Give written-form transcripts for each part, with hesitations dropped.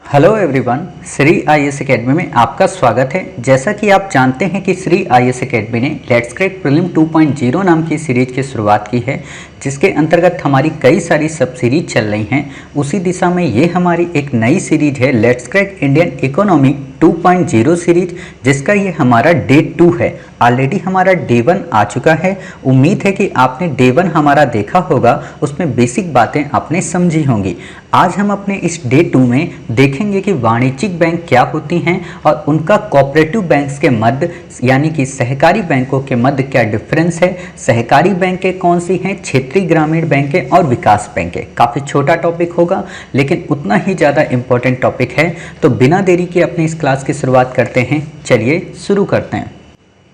Hello everyone, Shri IAS academy में आपका स्वागत है। जैसा कि आप जानते हैं कि श्री आईएएस एकेडमी ने लेट्स क्रैक प्रीलिम 2.0 नाम की सीरीज की शुरुआत की है, जिसके अंतर्गत हमारी कई सारी सब सीरीज चल रही हैं। उसी दिशा में ये हमारी एक नई सीरीज है let's crack Indian economy 2.0 series, जिसका ये हमारा डे 2 है। ऑलरेडी हमारा डे 1 आ चुका है। उम्मीद है कि आपने डे 1 हमारा देखा होगा, उसमें बेसिक बातें आपने समझी होंगी। आज हम अपने इस डे 2 में देखेंगे कि वाणिज्यिक बैंक क्या होती हैं और उनका कोऑपरेटिव बैंक्स के मध्य यानी कि सहकारी बैंकों के मध्य क्या डिफरेंस है, सहकारी बैंकें कौन सी हैं, क्षेत्रीय ग्रामीण बैंकें और विकास बैंकें। काफ़ी छोटा टॉपिक होगा लेकिन उतना ही ज़्यादा इम्पोर्टेंट टॉपिक है। तो बिना देरी के अपनी इस क्लास की शुरुआत करते हैं। चलिए शुरू करते हैं।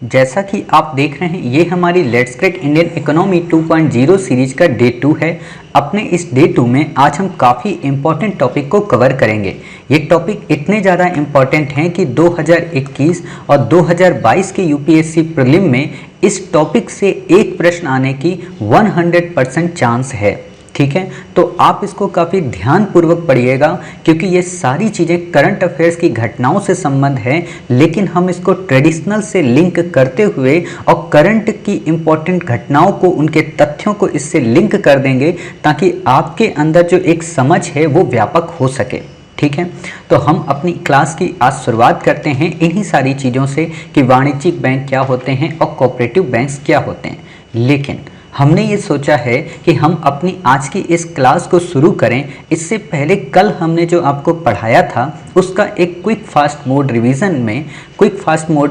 जैसा कि आप देख रहे हैं, ये हमारी let's crack Indian economy 2.0 series का डे 2 है। अपने इस डे 2 में आज हम काफ़ी इम्पॉर्टेंट टॉपिक को कवर करेंगे। ये टॉपिक इतने ज़्यादा इम्पॉर्टेंट हैं कि 2021 और 2022 के यूपीएससी प्रीलिम में इस टॉपिक से एक प्रश्न आने की 100% चांस है। ठीक है, तो आप इसको काफ़ी ध्यानपूर्वक पढ़िएगा क्योंकि ये सारी चीज़ें करंट अफेयर्स की घटनाओं से संबंध है, लेकिन हम इसको ट्रेडिशनल से लिंक करते हुए और करंट की इम्पोर्टेंट घटनाओं को, उनके तथ्यों को इससे लिंक कर देंगे ताकि आपके अंदर जो एक समझ है वो व्यापक हो सके। ठीक है, तो हम अपनी क्लास की आज शुरुआत करते हैं इन्हीं सारी चीज़ों से कि वाणिज्यिक बैंक क्या होते हैं और कोऑपरेटिव बैंक्स क्या होते हैं। लेकिन हमने ये सोचा है कि हम अपनी आज की इस क्लास को शुरू करें इससे पहले कल हमने जो आपको पढ़ाया था उसका एक क्विक फास्ट मोड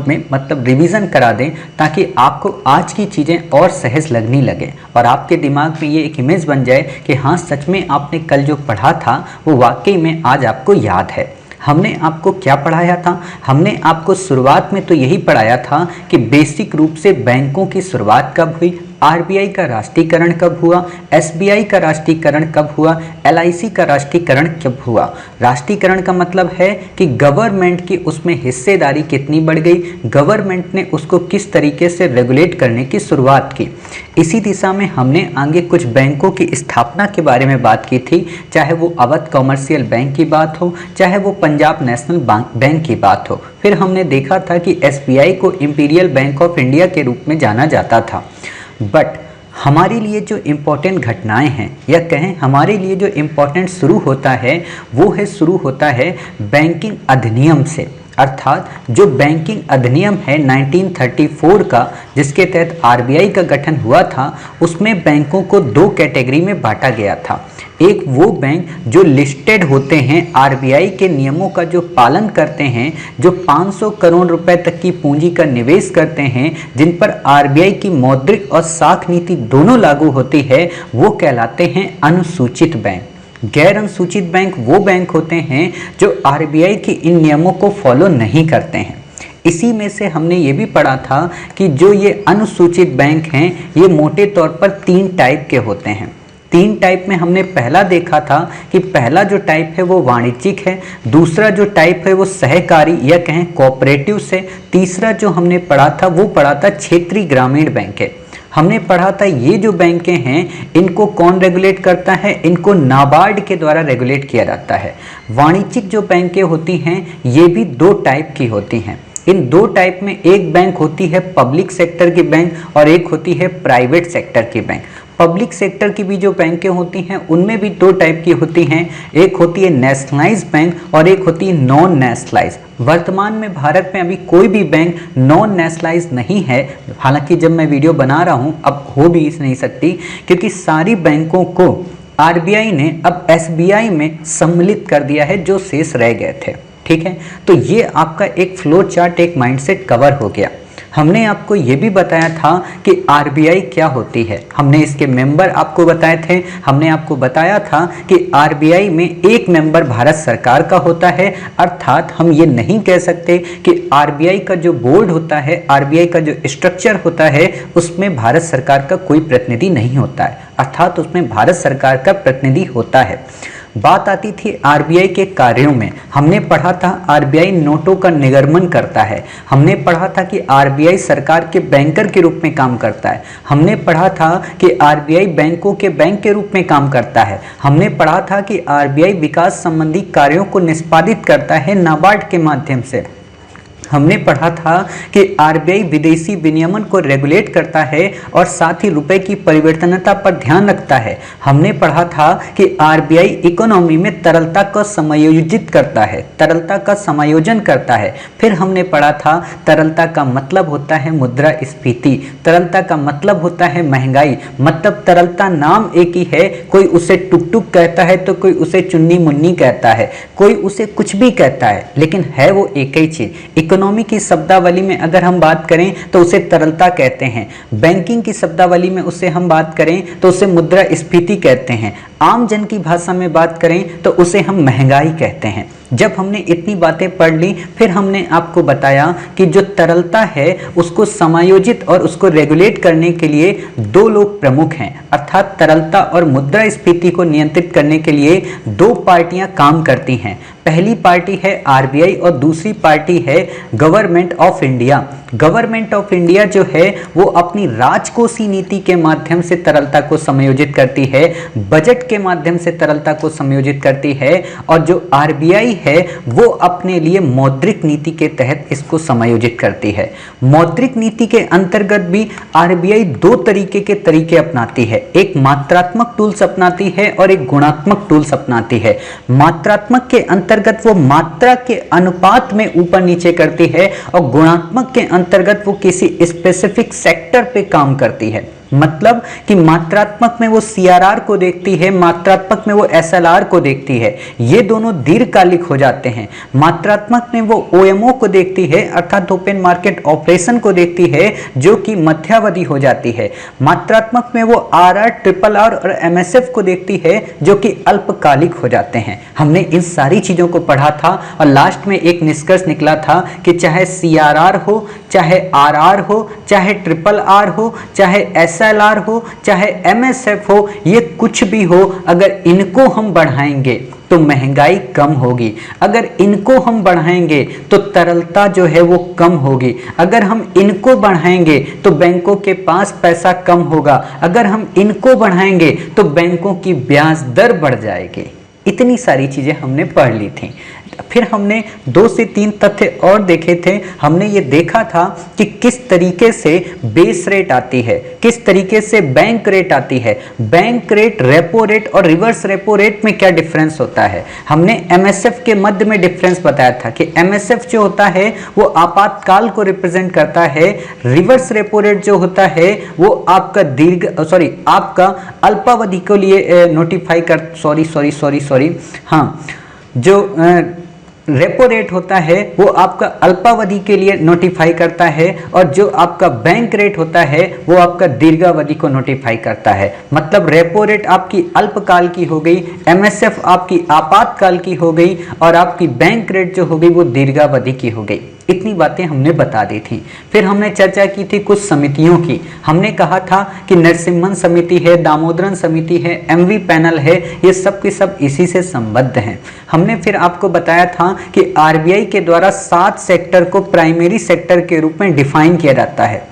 में मतलब रिवीजन करा दें, ताकि आपको आज की चीज़ें और सहज लगने लगे और आपके दिमाग में ये एक इमेज बन जाए कि हाँ, सच में आपने कल जो पढ़ा था वो वाकई में आज आपको याद है। हमने आपको क्या पढ़ाया था? हमने आपको शुरुआत में तो यही पढ़ाया था कि बेसिक रूप से बैंकों की शुरुआत कब हुई, आरबीआई का राष्ट्रीयकरण कब हुआ, एसबीआई का राष्ट्रीयकरण कब हुआ, एलआईसी का राष्ट्रीयकरण कब हुआ। राष्ट्रीयकरण का मतलब है कि गवर्नमेंट की उसमें हिस्सेदारी कितनी बढ़ गई, गवर्नमेंट ने उसको किस तरीके से रेगुलेट करने की शुरुआत की। इसी दिशा में हमने आगे कुछ बैंकों की स्थापना के बारे में बात की थी, चाहे वो अवध कॉमर्शियल बैंक की बात हो, चाहे वो पंजाब नेशनल बैंक की बात हो। फिर हमने देखा था कि एसबीआई को इंपीरियल बैंक ऑफ इंडिया के रूप में जाना जाता था। बट हमारे लिए जो इम्पोर्टेंट घटनाएं हैं या कहें हमारे लिए जो इम्पोर्टेंट शुरू होता है वो शुरू होता है बैंकिंग अधिनियम से। अर्थात जो बैंकिंग अधिनियम है 1934 का, जिसके तहत आरबीआई का गठन हुआ था, उसमें बैंकों को दो कैटेगरी में बांटा गया था। एक वो बैंक जो लिस्टेड होते हैं, आरबीआई के नियमों का जो पालन करते हैं, जो 500 करोड़ रुपए तक की पूंजी का निवेश करते हैं, जिन पर आरबीआई की मौद्रिक और साख नीति दोनों लागू होती है, वो कहलाते हैं अनुसूचित बैंक। गैर अनुसूचित बैंक वो बैंक होते हैं जो आरबीआई के इन नियमों को फॉलो नहीं करते हैं। इसी में से हमने ये भी पढ़ा था कि जो ये अनुसूचित बैंक हैं ये मोटे तौर पर 3 टाइप के होते हैं। 3 टाइप में हमने पहला देखा था कि पहला जो टाइप है वो वाणिज्यिक है, दूसरा जो टाइप है वो सहकारी या कहें कोऑपरेटिव से, तीसरा जो हमने पढ़ा था वो पढ़ा था क्षेत्रीय ग्रामीण बैंक है। हमने पढ़ा था ये जो बैंकें हैं इनको कौन रेगुलेट करता है, इनको नाबार्ड के द्वारा रेगुलेट किया जाता है। वाणिज्यिक जो बैंकें होती हैं ये भी 2 टाइप की होती हैं। इन 2 टाइप में एक बैंक होती है पब्लिक सेक्टर की बैंक और एक होती है प्राइवेट सेक्टर की बैंक। पब्लिक सेक्टर की भी जो बैंकें होती हैं उनमें भी 2 टाइप की होती हैं, एक होती है नेशनलाइज्ड बैंक और एक होती है नॉन नेशनलाइज्ड। वर्तमान में भारत में अभी कोई भी बैंक नॉन नेशनलाइज्ड नहीं है, हालांकि जब मैं वीडियो बना रहा हूं अब हो भी नहीं सकती, क्योंकि सारी बैंकों को आरबीआई ने अब एसबीआई में सम्मिलित कर दिया है जो शेष रह गए थे। ठीक है, तो ये आपका एक फ्लो चार्ट, एक माइंडसेट कवर हो गया। हमने आपको ये भी बताया था कि आरबीआई क्या होती है, हमने इसके मेंबर आपको बताए थे। हमने आपको बताया था कि आरबीआई में एक मेंबर भारत सरकार का होता है, अर्थात हम ये नहीं कह सकते कि आरबीआई का जो बोर्ड होता है, आरबीआई का जो स्ट्रक्चर होता है उसमें भारत सरकार का कोई प्रतिनिधि नहीं होता है, अर्थात उसमें भारत सरकार का प्रतिनिधि होता है। बात आती थी आरबीआई के कार्यों में, हमने पढ़ा था आरबीआई नोटों का निर्गमन करता है, हमने पढ़ा था कि आरबीआई सरकार के बैंकर के रूप में काम करता है, हमने पढ़ा था कि आरबीआई बैंकों के बैंक के रूप में काम करता है, हमने पढ़ा था कि आरबीआई विकास संबंधी कार्यों को निष्पादित करता है नाबार्ड के माध्यम से, हमने पढ़ा था कि आरबीआई विदेशी विनियमन को रेगुलेट करता है और साथ ही रुपए की परिवर्तनता पर ध्यान रखता है, हमने पढ़ा था कि आरबीआई इकोनॉमी में तरलता को समायोजित करता है, तरलता का समायोजन करता है। फिर हमने पढ़ा था तरलता का मतलब होता है मुद्रास्फीति, तरलता का मतलब होता है महंगाई, मतलब तरलता नाम एक ही है, कोई उसे टुक टुक कहता है तो कोई उसे चुन्नी मुन्नी कहता है, कोई उसे कुछ भी कहता है, लेकिन है वो एक ही चीज। इकोनॉमी की शब्दावली में अगर हम बात करें तो उसे तरलता कहते हैं, बैंकिंग की शब्दावली में उससे हम बात करें तो उसे मुद्रास्फीति कहते हैं, आम जन की भाषा में बात करें तो उसे हम महंगाई कहते हैं। जब हमने इतनी बातें पढ़ ली, फिर हमने आपको बताया कि जो तरलता है उसको समायोजित और उसको रेगुलेट करने के लिए दो लोग प्रमुख हैं, अर्थात तरलता और मुद्रास्फीति को नियंत्रित करने के लिए दो पार्टियां काम करती हैं। पहली पार्टी है आरबीआई और दूसरी पार्टी है government of India. Government of India जो है वो अपनी राजकोषीय नीति के माध्यम से तरलता को समायोजित करती है, बजट के माध्यम से तरलता को समायोजित करती है, और जो आरबीआई है वो अपने लिए मौद्रिक नीति के तहत इसको समायोजित करती है। मौद्रिक नीति के अंतर्गत भी आरबीआई दो तरीके के तरीके अपनाती है, एक मात्रात्मक टूल्स अपनाती है और एक गुणात्मक टूल्स अपनाती है। मात्रात्मक के अंतर्गत वो मात्रा के अनुपात में ऊपर नीचे करती है और गुणात्मक के अंतर्गत वो किसी स्पेसिफिक सेक्टर पे काम करती है। मतलब कि मात्रात्मक में वो सीआरआर को देखती है, मात्रात्मक में वो एसएलआर को देखती है, ये दोनों दीर्घकालिक हो जाते हैं। मात्रात्मक में वो ओएमओ को देखती है अर्थात ओपन मार्केट ऑपरेशन को देखती है जो कि मध्यावधि हो जाती है। मात्रात्मक में वो आरआर, ट्रिपल आर और एमएसएफ को देखती है जो कि अल्पकालिक हो जाते हैं। हमने इन सारी चीजों को पढ़ा था और लास्ट में एक निष्कर्ष निकला था कि चाहे सीआरआर हो, चाहे आरआर हो, चाहे ट्रिपल आर हो, चाहे एसएलआर हो, चाहे एमएसएफ हो, ये कुछ भी हो, अगर इनको हम बढ़ाएंगे तो महंगाई कम होगी, अगर इनको हम बढ़ाएंगे तो तरलता जो है वो कम होगी, अगर हम इनको बढ़ाएंगे तो बैंकों के पास पैसा कम होगा, अगर हम इनको बढ़ाएंगे तो बैंकों की ब्याज दर बढ़ जाएगी। इतनी सारी चीजें हमने पढ़ ली थी। फिर हमने 2 से 3 तथ्य और देखे थे। हमने ये देखा था कि किस तरीके से बेस रेट आती है, किस तरीके से बैंक रेट आती है, बैंक रेट, रेपो रेट और रिवर्स रेपो रेट में क्या डिफरेंस होता है। हमने एमएसएफ के मध्य में डिफरेंस बताया था कि एमएसएफ जो होता है वो आपातकाल को रिप्रेजेंट करता है, रिवर्स रेपो रेट जो होता है वो आपका आपका अल्पावधि के लिए नोटिफाई कर जो रेपो रेट होता है वो आपका अल्पावधि के लिए नोटिफाई करता है और जो आपका बैंक रेट होता है वो आपका दीर्घावधि को नोटिफाई करता है। मतलब रेपो रेट आपकी अल्पकाल की हो गई, एमएसएफ आपकी आपातकाल की हो गई और आपकी बैंक रेट जो हो गई वो दीर्घावधि की हो गई। इतनी बातें हमने बता दी थी। फिर हमने चर्चा की थी कुछ समितियों की। हमने कहा था कि नरसिम्हन समिति है, दामोदरन समिति है, एमवी पैनल है, ये सब के सब इसी से संबद्ध हैं। हमने फिर आपको बताया था कि आरबीआई के द्वारा 7 सेक्टर को प्राइमरी सेक्टर के रूप में डिफाइन किया जाता है,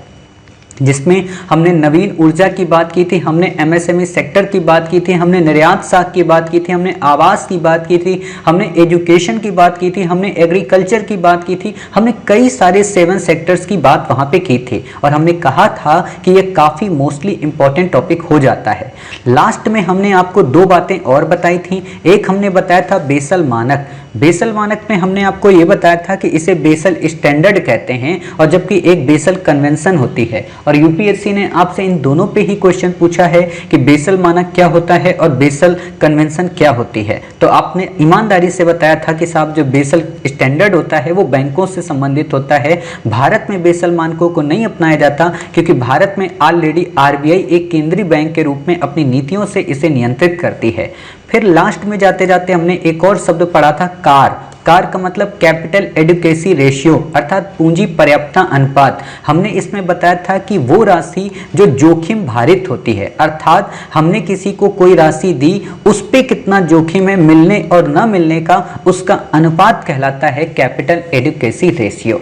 जिसमें हमने नवीन ऊर्जा की बात की थी, हमने एमएसएमई सेक्टर की बात की थी, हमने निर्यात साख की बात की थी, हमने आवास की बात की थी, हमने एजुकेशन की बात की थी, हमने एग्रीकल्चर की बात की थी, हमने कई सारे 7 सेक्टर्स की बात वहाँ पे की थी और हमने कहा था कि ये काफ़ी मोस्टली इंपॉर्टेंट टॉपिक हो जाता है। लास्ट में हमने आपको 2 बातें और बताई थी। एक हमने बताया था बेसल मानक। बेसल मानक में हमने आपको ये बताया था कि इसे बेसल स्टैंडर्ड कहते हैं और जबकि एक बेसल कन्वेंशन होती है। और यूपीएससी ने आपसे इन दोनों पे ही क्वेश्चन पूछा है कि बेसल मानक क्या होता है और बेसल कन्वेंशन क्या होती है। तो आपने ईमानदारी से बताया था कि साहब जो बेसल स्टैंडर्ड होता है वो बैंकों से संबंधित होता है। भारत में बेसल मानकों को नहीं अपनाया जाता क्योंकि भारत में ऑलरेडी आरबीआई एक केंद्रीय बैंक के रूप में अपनी नीतियों से इसे नियंत्रित करती है। फिर लास्ट में जाते जाते हमने एक और शब्द पढ़ा था कार। कार का मतलब कैपिटल एडिक्वेसी रेशियो अर्थात पूंजी पर्याप्तता अनुपात। हमने इसमें बताया था कि वो राशि जो जोखिम भारित होती है, अर्थात हमने किसी को कोई राशि दी, उस पे कितना जोखिम है मिलने और न मिलने का, उसका अनुपात कहलाता है कैपिटल एडिक्वेसी रेशियो।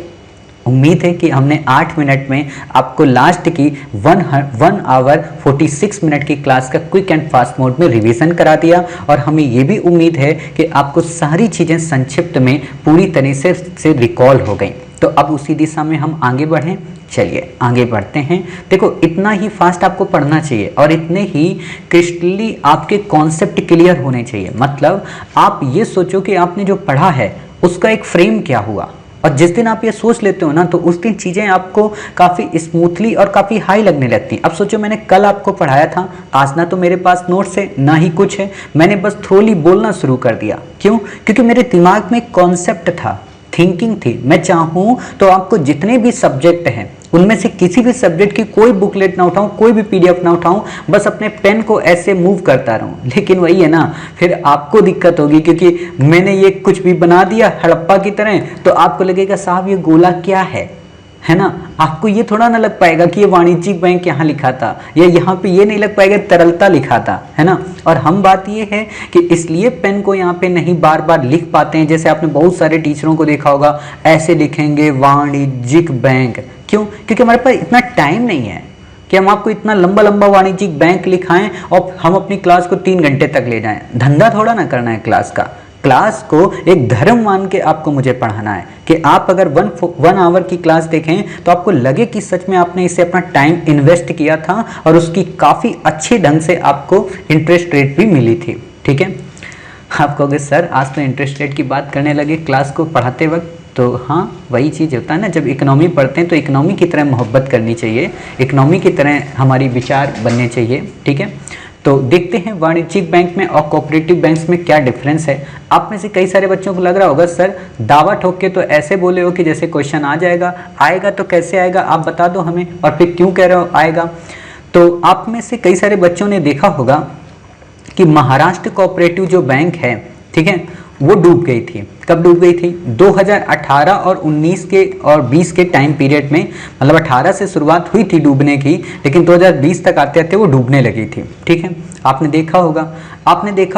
उम्मीद है कि हमने 8 मिनट में आपको लास्ट की 1 आवर 46 मिनट की क्लास का क्विक एंड फास्ट मोड में रिवीजन करा दिया, और हमें ये भी उम्मीद है कि आपको सारी चीज़ें संक्षिप्त में पूरी तरह से रिकॉल हो गई। तो अब उसी दिशा में हम आगे बढ़ें। चलिए आगे बढ़ते हैं। देखो, इतना ही फास्ट आपको पढ़ना चाहिए और इतने ही क्रिस्टली आपके कॉन्सेप्ट क्लियर होने चाहिए। मतलब आप ये सोचो कि आपने जो पढ़ा है उसका एक फ्रेम क्या हुआ, और जिस दिन आप ये सोच लेते हो ना, तो उस दिन चीज़ें आपको काफ़ी स्मूथली और काफ़ी हाई लगने लगती हैं। अब सोचो, मैंने कल आपको पढ़ाया था, आज ना तो मेरे पास नोट्स है ना ही कुछ है, मैंने बस थ्रोली बोलना शुरू कर दिया। क्यों? क्योंकि मेरे दिमाग में कॉन्सेप्ट था, थिंकिंग थी। मैं चाहूँ तो आपको जितने भी सब्जेक्ट हैं उनमें से किसी भी सब्जेक्ट की कोई बुकलेट ना उठाऊं, कोई भी पीडीएफ ना उठाऊं, बस अपने पेन को ऐसे मूव करता रहूं। लेकिन वही है ना, फिर आपको दिक्कत होगी, क्योंकि मैंने ये कुछ भी बना दिया हड़प्पा की तरह, तो आपको लगेगा साहब ये गोला क्या है ना। आपको ये थोड़ा ना लग पाएगा कि ये वाणिज्यिक बैंक यहाँ लिखा था, या यहाँ पे ये नहीं लग पाएगा तरलता लिखा था, है ना। और हम बात ये है कि इसलिए पेन को यहाँ पे नहीं बार बार लिख पाते हैं। जैसे आपने बहुत सारे टीचरों को देखा होगा, ऐसे लिखेंगे वाणिज्यिक बैंक। क्यों? क्योंकि हमारे पास इतना टाइम नहीं है कि हम आपको इतना लंबा लंबा वाणिज्यिक बैंक लिखाएं और हम अपनी क्लास को 3 घंटे तक ले जाएं। धंधा थोड़ा ना करना है क्लास का। क्लास को एक धर्म मान के आपको मुझे पढ़ाना है कि आप अगर 1 आवर की क्लास देखें तो आपको लगे कि सच में आपने इसे अपना टाइम इन्वेस्ट किया था और उसकी काफ़ी अच्छे ढंग से आपको इंटरेस्ट रेट भी मिली थी। ठीक है, आप कहोगे सर आज तो इंटरेस्ट रेट की बात करने लगे क्लास को पढ़ाते वक्त। तो हाँ, वही चीज़ होता है ना, जब इकोनॉमी पढ़ते हैं तो इकोनॉमी की तरह मोहब्बत करनी चाहिए, इकोनॉमी की तरह हमारी विचार बनने चाहिए। ठीक है, तो देखते हैं वाणिज्यिक बैंक में और कोऑपरेटिव बैंक्स में क्या डिफरेंस है। आप में से कई सारे बच्चों को लग रहा होगा सर दावा ठोक के तो ऐसे बोले हो कि जैसे क्वेश्चन आ जाएगा, आएगा तो कैसे आएगा आप बता दो हमें, और फिर क्यों कह रहे हो आएगा। तो आप में से कई सारे बच्चों ने देखा होगा कि महाराष्ट्र कोऑपरेटिव जो बैंक है, ठीक है, वो डूब गई थी। कब डूब गई थी? 2018 और 19 के और 20 के टाइम पीरियड में। मतलब 18 से शुरुआत हुई थी डूबने की, लेकिन 2020 तक आते आते वो डूबने लगी थी। ठीक है, आपने देखा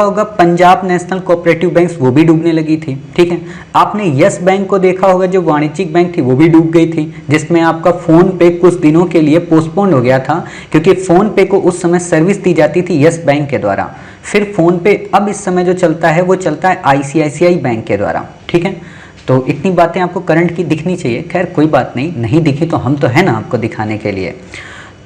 होगा पंजाब नेशनल कोऑपरेटिव बैंक्स, वो भी डूबने लगी थी। ठीक है, आपने यस बैंक को देखा होगा, जो वाणिज्यिक बैंक थी वो भी डूब गई थी, जिसमें आपका फोन पे कुछ दिनों के लिए पोस्टपोन हो गया था, क्योंकि फोन पे को उस समय सर्विस दी जाती थी यस बैंक के द्वारा। फिर फोन पे अब इस समय जो चलता है वो चलता है आईसीआईसीआई बैंक के द्वारा। ठीक है, तो इतनी बातें आपको करंट की दिखनी चाहिए। खैर कोई बात नहीं दिखी तो हम तो है ना आपको दिखाने के लिए।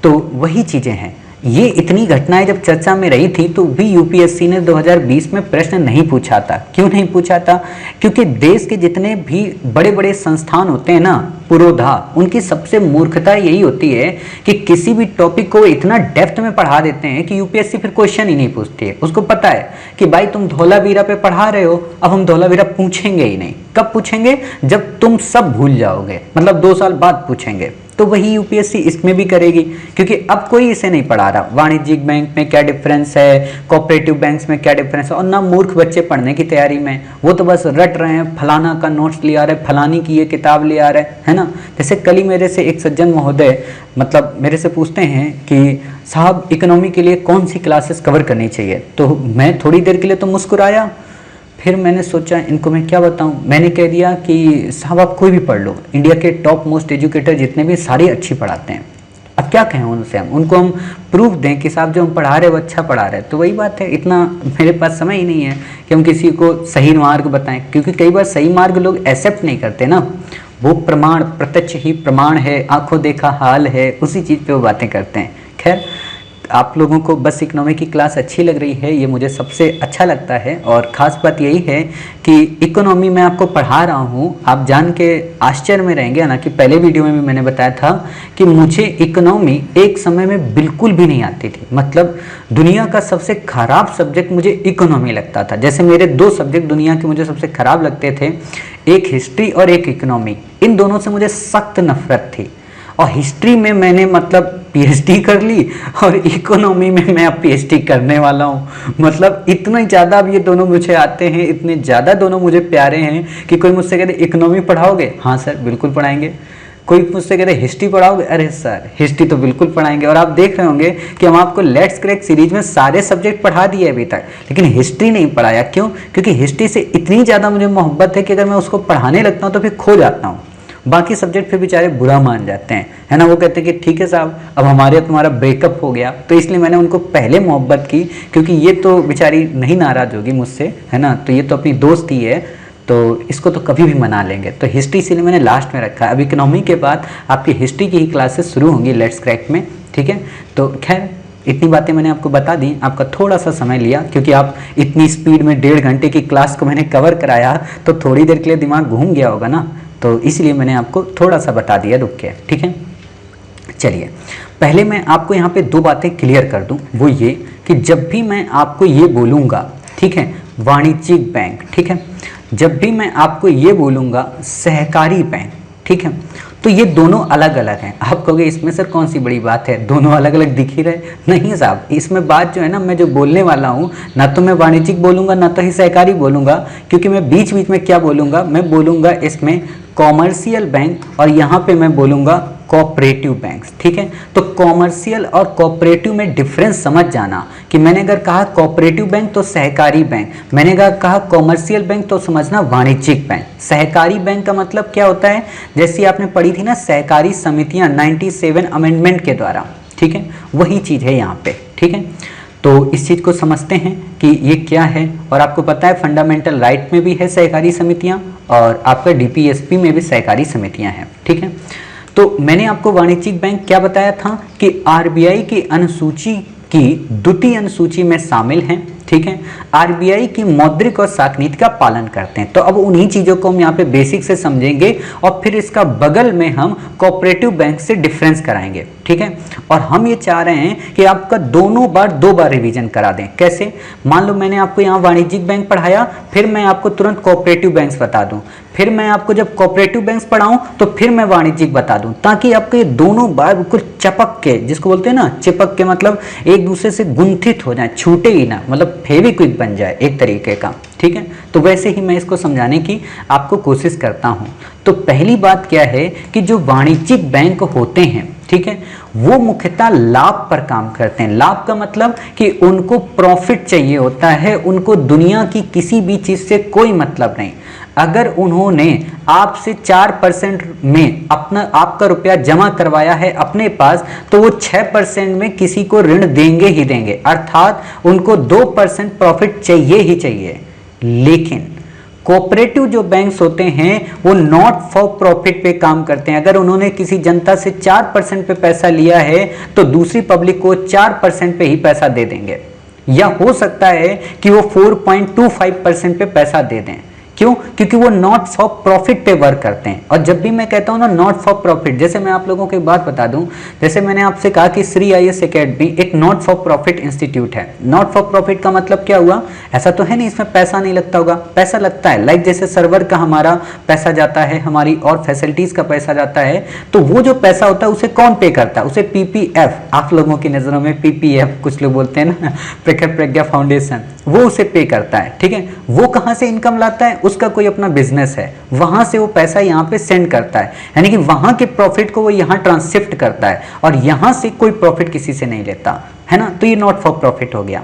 तो वही चीज़ें हैं, ये इतनी घटनाएं जब चर्चा में रही थी तो भी यूपीएससी ने 2020 में प्रश्न नहीं पूछा था। क्यों नहीं पूछा था? क्योंकि देश के जितने भी बड़े बड़े संस्थान होते हैं ना, पुरोधा, उनकी सबसे मूर्खता यही होती है कि किसी भी टॉपिक को इतना डेप्थ में पढ़ा देते हैं कि यूपीएससी फिर क्वेश्चन ही नहीं पूछती है। उसको पता है कि भाई तुम धोलावीरा पे पढ़ा रहे हो, अब हम धोलावीरा पूछेंगे ही नहीं। कब पूछेंगे? जब तुम सब भूल जाओगे, मतलब 2 साल बाद पूछेंगे। तो वही यूपीएससी इसमें भी करेगी, क्योंकि अब कोई इसे नहीं पढ़ा रहा। वाणिज्यिक बैंक में क्या डिफरेंस है, कोऑपरेटिव बैंक्स में क्या डिफरेंस है, और ना मूर्ख बच्चे पढ़ने की तैयारी में, वो तो बस रट रहे हैं, फलाना का नोट्स ले आ रहे, फलानी की ये किताब ले आ रहे है ना। जैसे कल ही मेरे से एक सज्जन महोदय मतलब मेरे से पूछते हैं कि साहब इकोनॉमी के लिए कौन सी क्लासेस कवर करनी चाहिए। तो मैं थोड़ी देर के लिए तो मुस्कुराया, फिर मैंने सोचा इनको मैं क्या बताऊं। मैंने कह दिया कि साहब आप कोई भी पढ़ लो, इंडिया के टॉप मोस्ट एजुकेटर जितने भी सारे अच्छी पढ़ाते हैं। अब क्या कहें उनसे, उनको हम प्रूफ दें कि साहब जो हम पढ़ा रहे हैं वो अच्छा पढ़ा रहे हैं। तो वही बात है, इतना मेरे पास समय ही नहीं है कि हम किसी को सही मार्ग बताएं, क्योंकि कई बार सही मार्ग लोग एक्सेप्ट नहीं करते ना। वो प्रमाण, प्रत्यक्ष ही प्रमाण है, आंखों देखा हाल है, उसी चीज़ पे वो बातें करते हैं। खैर आप लोगों को बस इकोनॉमी की क्लास अच्छी लग रही है, ये मुझे सबसे अच्छा लगता है। और ख़ास बात यही है कि इकोनॉमी मैं आपको पढ़ा रहा हूँ, आप जान के आश्चर्य में रहेंगे ना कि पहले वीडियो में भी मैंने बताया था कि मुझे इकोनॉमी एक समय में बिल्कुल भी नहीं आती थी। मतलब दुनिया का सबसे ख़राब सब्जेक्ट मुझे इकोनॉमी लगता था। जैसे मेरे 2 सब्जेक्ट दुनिया के मुझे सबसे ख़राब लगते थे, एक हिस्ट्री और एक इकोनॉमी। इन दोनों से मुझे सख्त नफरत थी। और हिस्ट्री में मैंने मतलब पीएचडी कर ली और इकोनॉमी में मैं अब पीएचडी करने वाला हूँ। मतलब इतना ज़्यादा अब ये दोनों मुझे आते हैं, इतने ज़्यादा दोनों मुझे प्यारे हैं कि कोई मुझसे कहते इकोनॉमी पढ़ाओगे, हाँ सर बिल्कुल पढ़ाएंगे। कोई मुझसे कहते हिस्ट्री पढ़ाओगे, अरे सर हिस्ट्री तो बिल्कुल पढ़ाएंगे। और आप देख रहे होंगे कि हम आपको लेट्स क्रैक सीरीज में सारे सब्जेक्ट पढ़ा दिए अभी तक, लेकिन हिस्ट्री नहीं पढ़ाया। क्यों? क्योंकि हिस्ट्री से इतनी ज़्यादा मुझे मोहब्बत है कि अगर मैं उसको पढ़ाने लगता हूँ तो फिर खो जाता हूँ। बाकी सब्जेक्ट फिर बेचारे बुरा मान जाते हैं, है ना। वो कहते हैं कि ठीक है साहब अब हमारे तुम्हारा ब्रेकअप हो गया, तो इसलिए मैंने उनको पहले मोहब्बत की, क्योंकि ये तो बेचारी नहीं नाराज़ होगी मुझसे, है ना। तो ये तो अपनी दोस्त ही है, तो इसको तो कभी भी मना लेंगे। तो हिस्ट्री इसलिए मैंने लास्ट में रखा है। अब इकोनॉमी के बाद आपकी हिस्ट्री की ही क्लासेस शुरू होंगी लेट्स क्रैक में, ठीक है। तो खैर इतनी बातें मैंने आपको बता दी, आपका थोड़ा सा समय लिया क्योंकि आप इतनी स्पीड में 1.5 घंटे की क्लास को मैंने कवर कराया, तो थोड़ी देर के लिए दिमाग घूम गया होगा ना, तो इसलिए मैंने आपको थोड़ा सा बता दिया रुक के, ठीक है। चलिए पहले मैं आपको यहाँ पे 2 बातें क्लियर कर दूँ, वो ये कि जब भी मैं आपको ये बोलूँगा, ठीक है, वाणिज्यिक बैंक, ठीक है, जब भी मैं आपको ये बोलूँगा सहकारी बैंक, ठीक है, तो ये दोनों अलग अलग हैं। आप कहोगे इसमें सर कौन सी बड़ी बात है, दोनों अलग अलग दिख ही रहे। नहीं साहब, इसमें बात जो है ना, मैं जो बोलने वाला हूँ ना तो मैं वाणिज्यिक बोलूँगा ना तो ही सहकारी बोलूँगा, क्योंकि मैं बीच बीच में क्या बोलूँगा, मैं बोलूँगा इसमें कॉमर्शियल बैंक और यहाँ पे मैं बोलूँगा कोऑपरेटिव बैंक्स, ठीक है। तो कॉमर्शियल और कोऑपरेटिव में डिफरेंस समझ जाना कि मैंने अगर कहा कोऑपरेटिव बैंक तो सहकारी बैंक, मैंने अगर कहा कॉमर्शियल बैंक तो समझना वाणिज्यिक बैंक। सहकारी बैंक का मतलब क्या होता है, जैसी आपने पढ़ी थी ना सहकारी समितियां 97 अमेंडमेंट के द्वारा, ठीक है, वही चीज़ है यहाँ पे, ठीक है। तो इस चीज़ को समझते हैं कि ये क्या है। और आपको पता है फंडामेंटल राइट में भी है सहकारी समितियाँ और आपका डीपीएसपी में भी सहकारी समितियाँ हैं, ठीक है। तो मैंने आपको वाणिज्यिक बैंक क्या बताया था कि आरबीआई की अनुसूची की द्वितीय अनुसूची में शामिल हैं, ठीक है। आरबीआई की मौद्रिक और साख नीति का पालन करते हैं। तो अब उन्हीं चीज़ों को हम यहाँ पे बेसिक से समझेंगे और फिर इसका बगल में हम कोऑपरेटिव बैंक से डिफरेंस कराएंगे, ठीक है। और हम ये चाह रहे हैं कि आपका दोनों बार 2 बार रिवीजन करा दें। कैसे? मान लो मैंने आपको यहाँ वाणिज्यिक बैंक पढ़ाया, फिर मैं आपको तुरंत कोऑपरेटिव बैंक्स बता दूँ, फिर मैं आपको जब कोऑपरेटिव बैंक्स पढ़ाऊं तो फिर मैं वाणिज्यिक बता दूं, ताकि आपके दोनों बार बिल्कुल चपक के, जिसको बोलते हैं ना चिपक के, मतलब एक दूसरे से गुंथित हो जाए, छूटे ही ना, मतलब फेविक्विक बन जाए एक तरीके का, ठीक है। तो वैसे ही मैं इसको समझाने की आपको कोशिश करता हूं। तो पहली बात क्या है कि जो वाणिज्यिक बैंक होते हैं, ठीक है, वो मुख्यतः लाभ पर काम करते हैं। लाभ का मतलब कि उनको प्रॉफिट चाहिए होता है, उनको दुनिया की किसी भी चीज़ से कोई मतलब नहीं। अगर उन्होंने आपसे 4% में आपका रुपया जमा करवाया है अपने पास, तो वो 6% में किसी को ऋण देंगे ही देंगे, अर्थात उनको 2% प्रॉफिट चाहिए ही चाहिए। लेकिन कोऑपरेटिव जो बैंक्स होते हैं वो नॉट फॉर प्रॉफिट पे काम करते हैं। अगर उन्होंने किसी जनता से 4% पे पैसा लिया है तो दूसरी पब्लिक को 4% पे ही पैसा दे देंगे, या हो सकता है कि वो 4.25% पे पैसा दे दें। क्यों? क्योंकि वो नॉट फॉर प्रॉफिट पे वर्क करते हैं। और जब भी मैं कहता हूँ ना नॉट फॉर प्रॉफिट, जैसे मैं आप लोगों को एक बात बता दूं, जैसे मैंने आपसे कहा कि श्री आईएएस एकेडमी एक नॉट फॉर प्रॉफिट इंस्टीट्यूट है। नॉट फॉर प्रॉफिट का मतलब क्या हुआ? ऐसा तो है नहीं इसमें पैसा नहीं लगता होगा, पैसा लगता है। लाइक जैसे सर्वर का हमारा पैसा जाता है, हमारी और फैसिलिटीज का पैसा जाता है, तो वो जो पैसा होता है उसे कौन पे करता है? उसे पीपीएफ, आप लोगों की नजरों में पीपीएफ कुछ लोग बोलते हैं ना, प्रखर प्रज्ञा फाउंडेशन, वो उसे पे करता है, ठीक है। वो कहाँ से इनकम लाता है? उसका कोई अपना बिजनेस है, वहां से वो पैसा यहाँ पे सेंड करता है, यानी कि वहां के प्रॉफिट को वो यहाँ ट्रांसशिफ्ट करता है और यहाँ से कोई प्रॉफिट किसी से नहीं लेता, है ना। तो ये नॉट फॉर प्रॉफिट हो गया।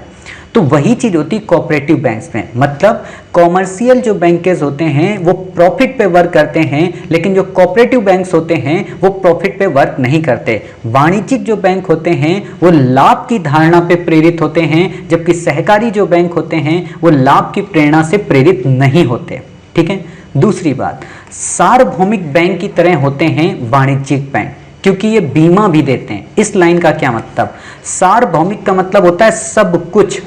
तो वही चीज होती है कोऑपरेटिव बैंक्स में, मतलब कॉमर्शियल जो बैंकेज होते हैं वो प्रॉफिट पे वर्क करते हैं, लेकिन जो कोऑपरेटिव बैंक्स होते हैं वो प्रॉफिट पे वर्क नहीं करते। वाणिज्यिक जो बैंक होते हैं वो लाभ की धारणा पे प्रेरित होते हैं, जबकि सहकारी जो बैंक होते हैं वो लाभ की प्रेरणा से प्रेरित नहीं होते, ठीक है। दूसरी बात, सार्वभौमिक बैंक की तरह होते हैं वाणिज्यिक बैंक, क्योंकि ये बीमा भी देते हैं। इस लाइन का क्या मतलब? सार्वभौमिक का मतलब होता है सब कुछ,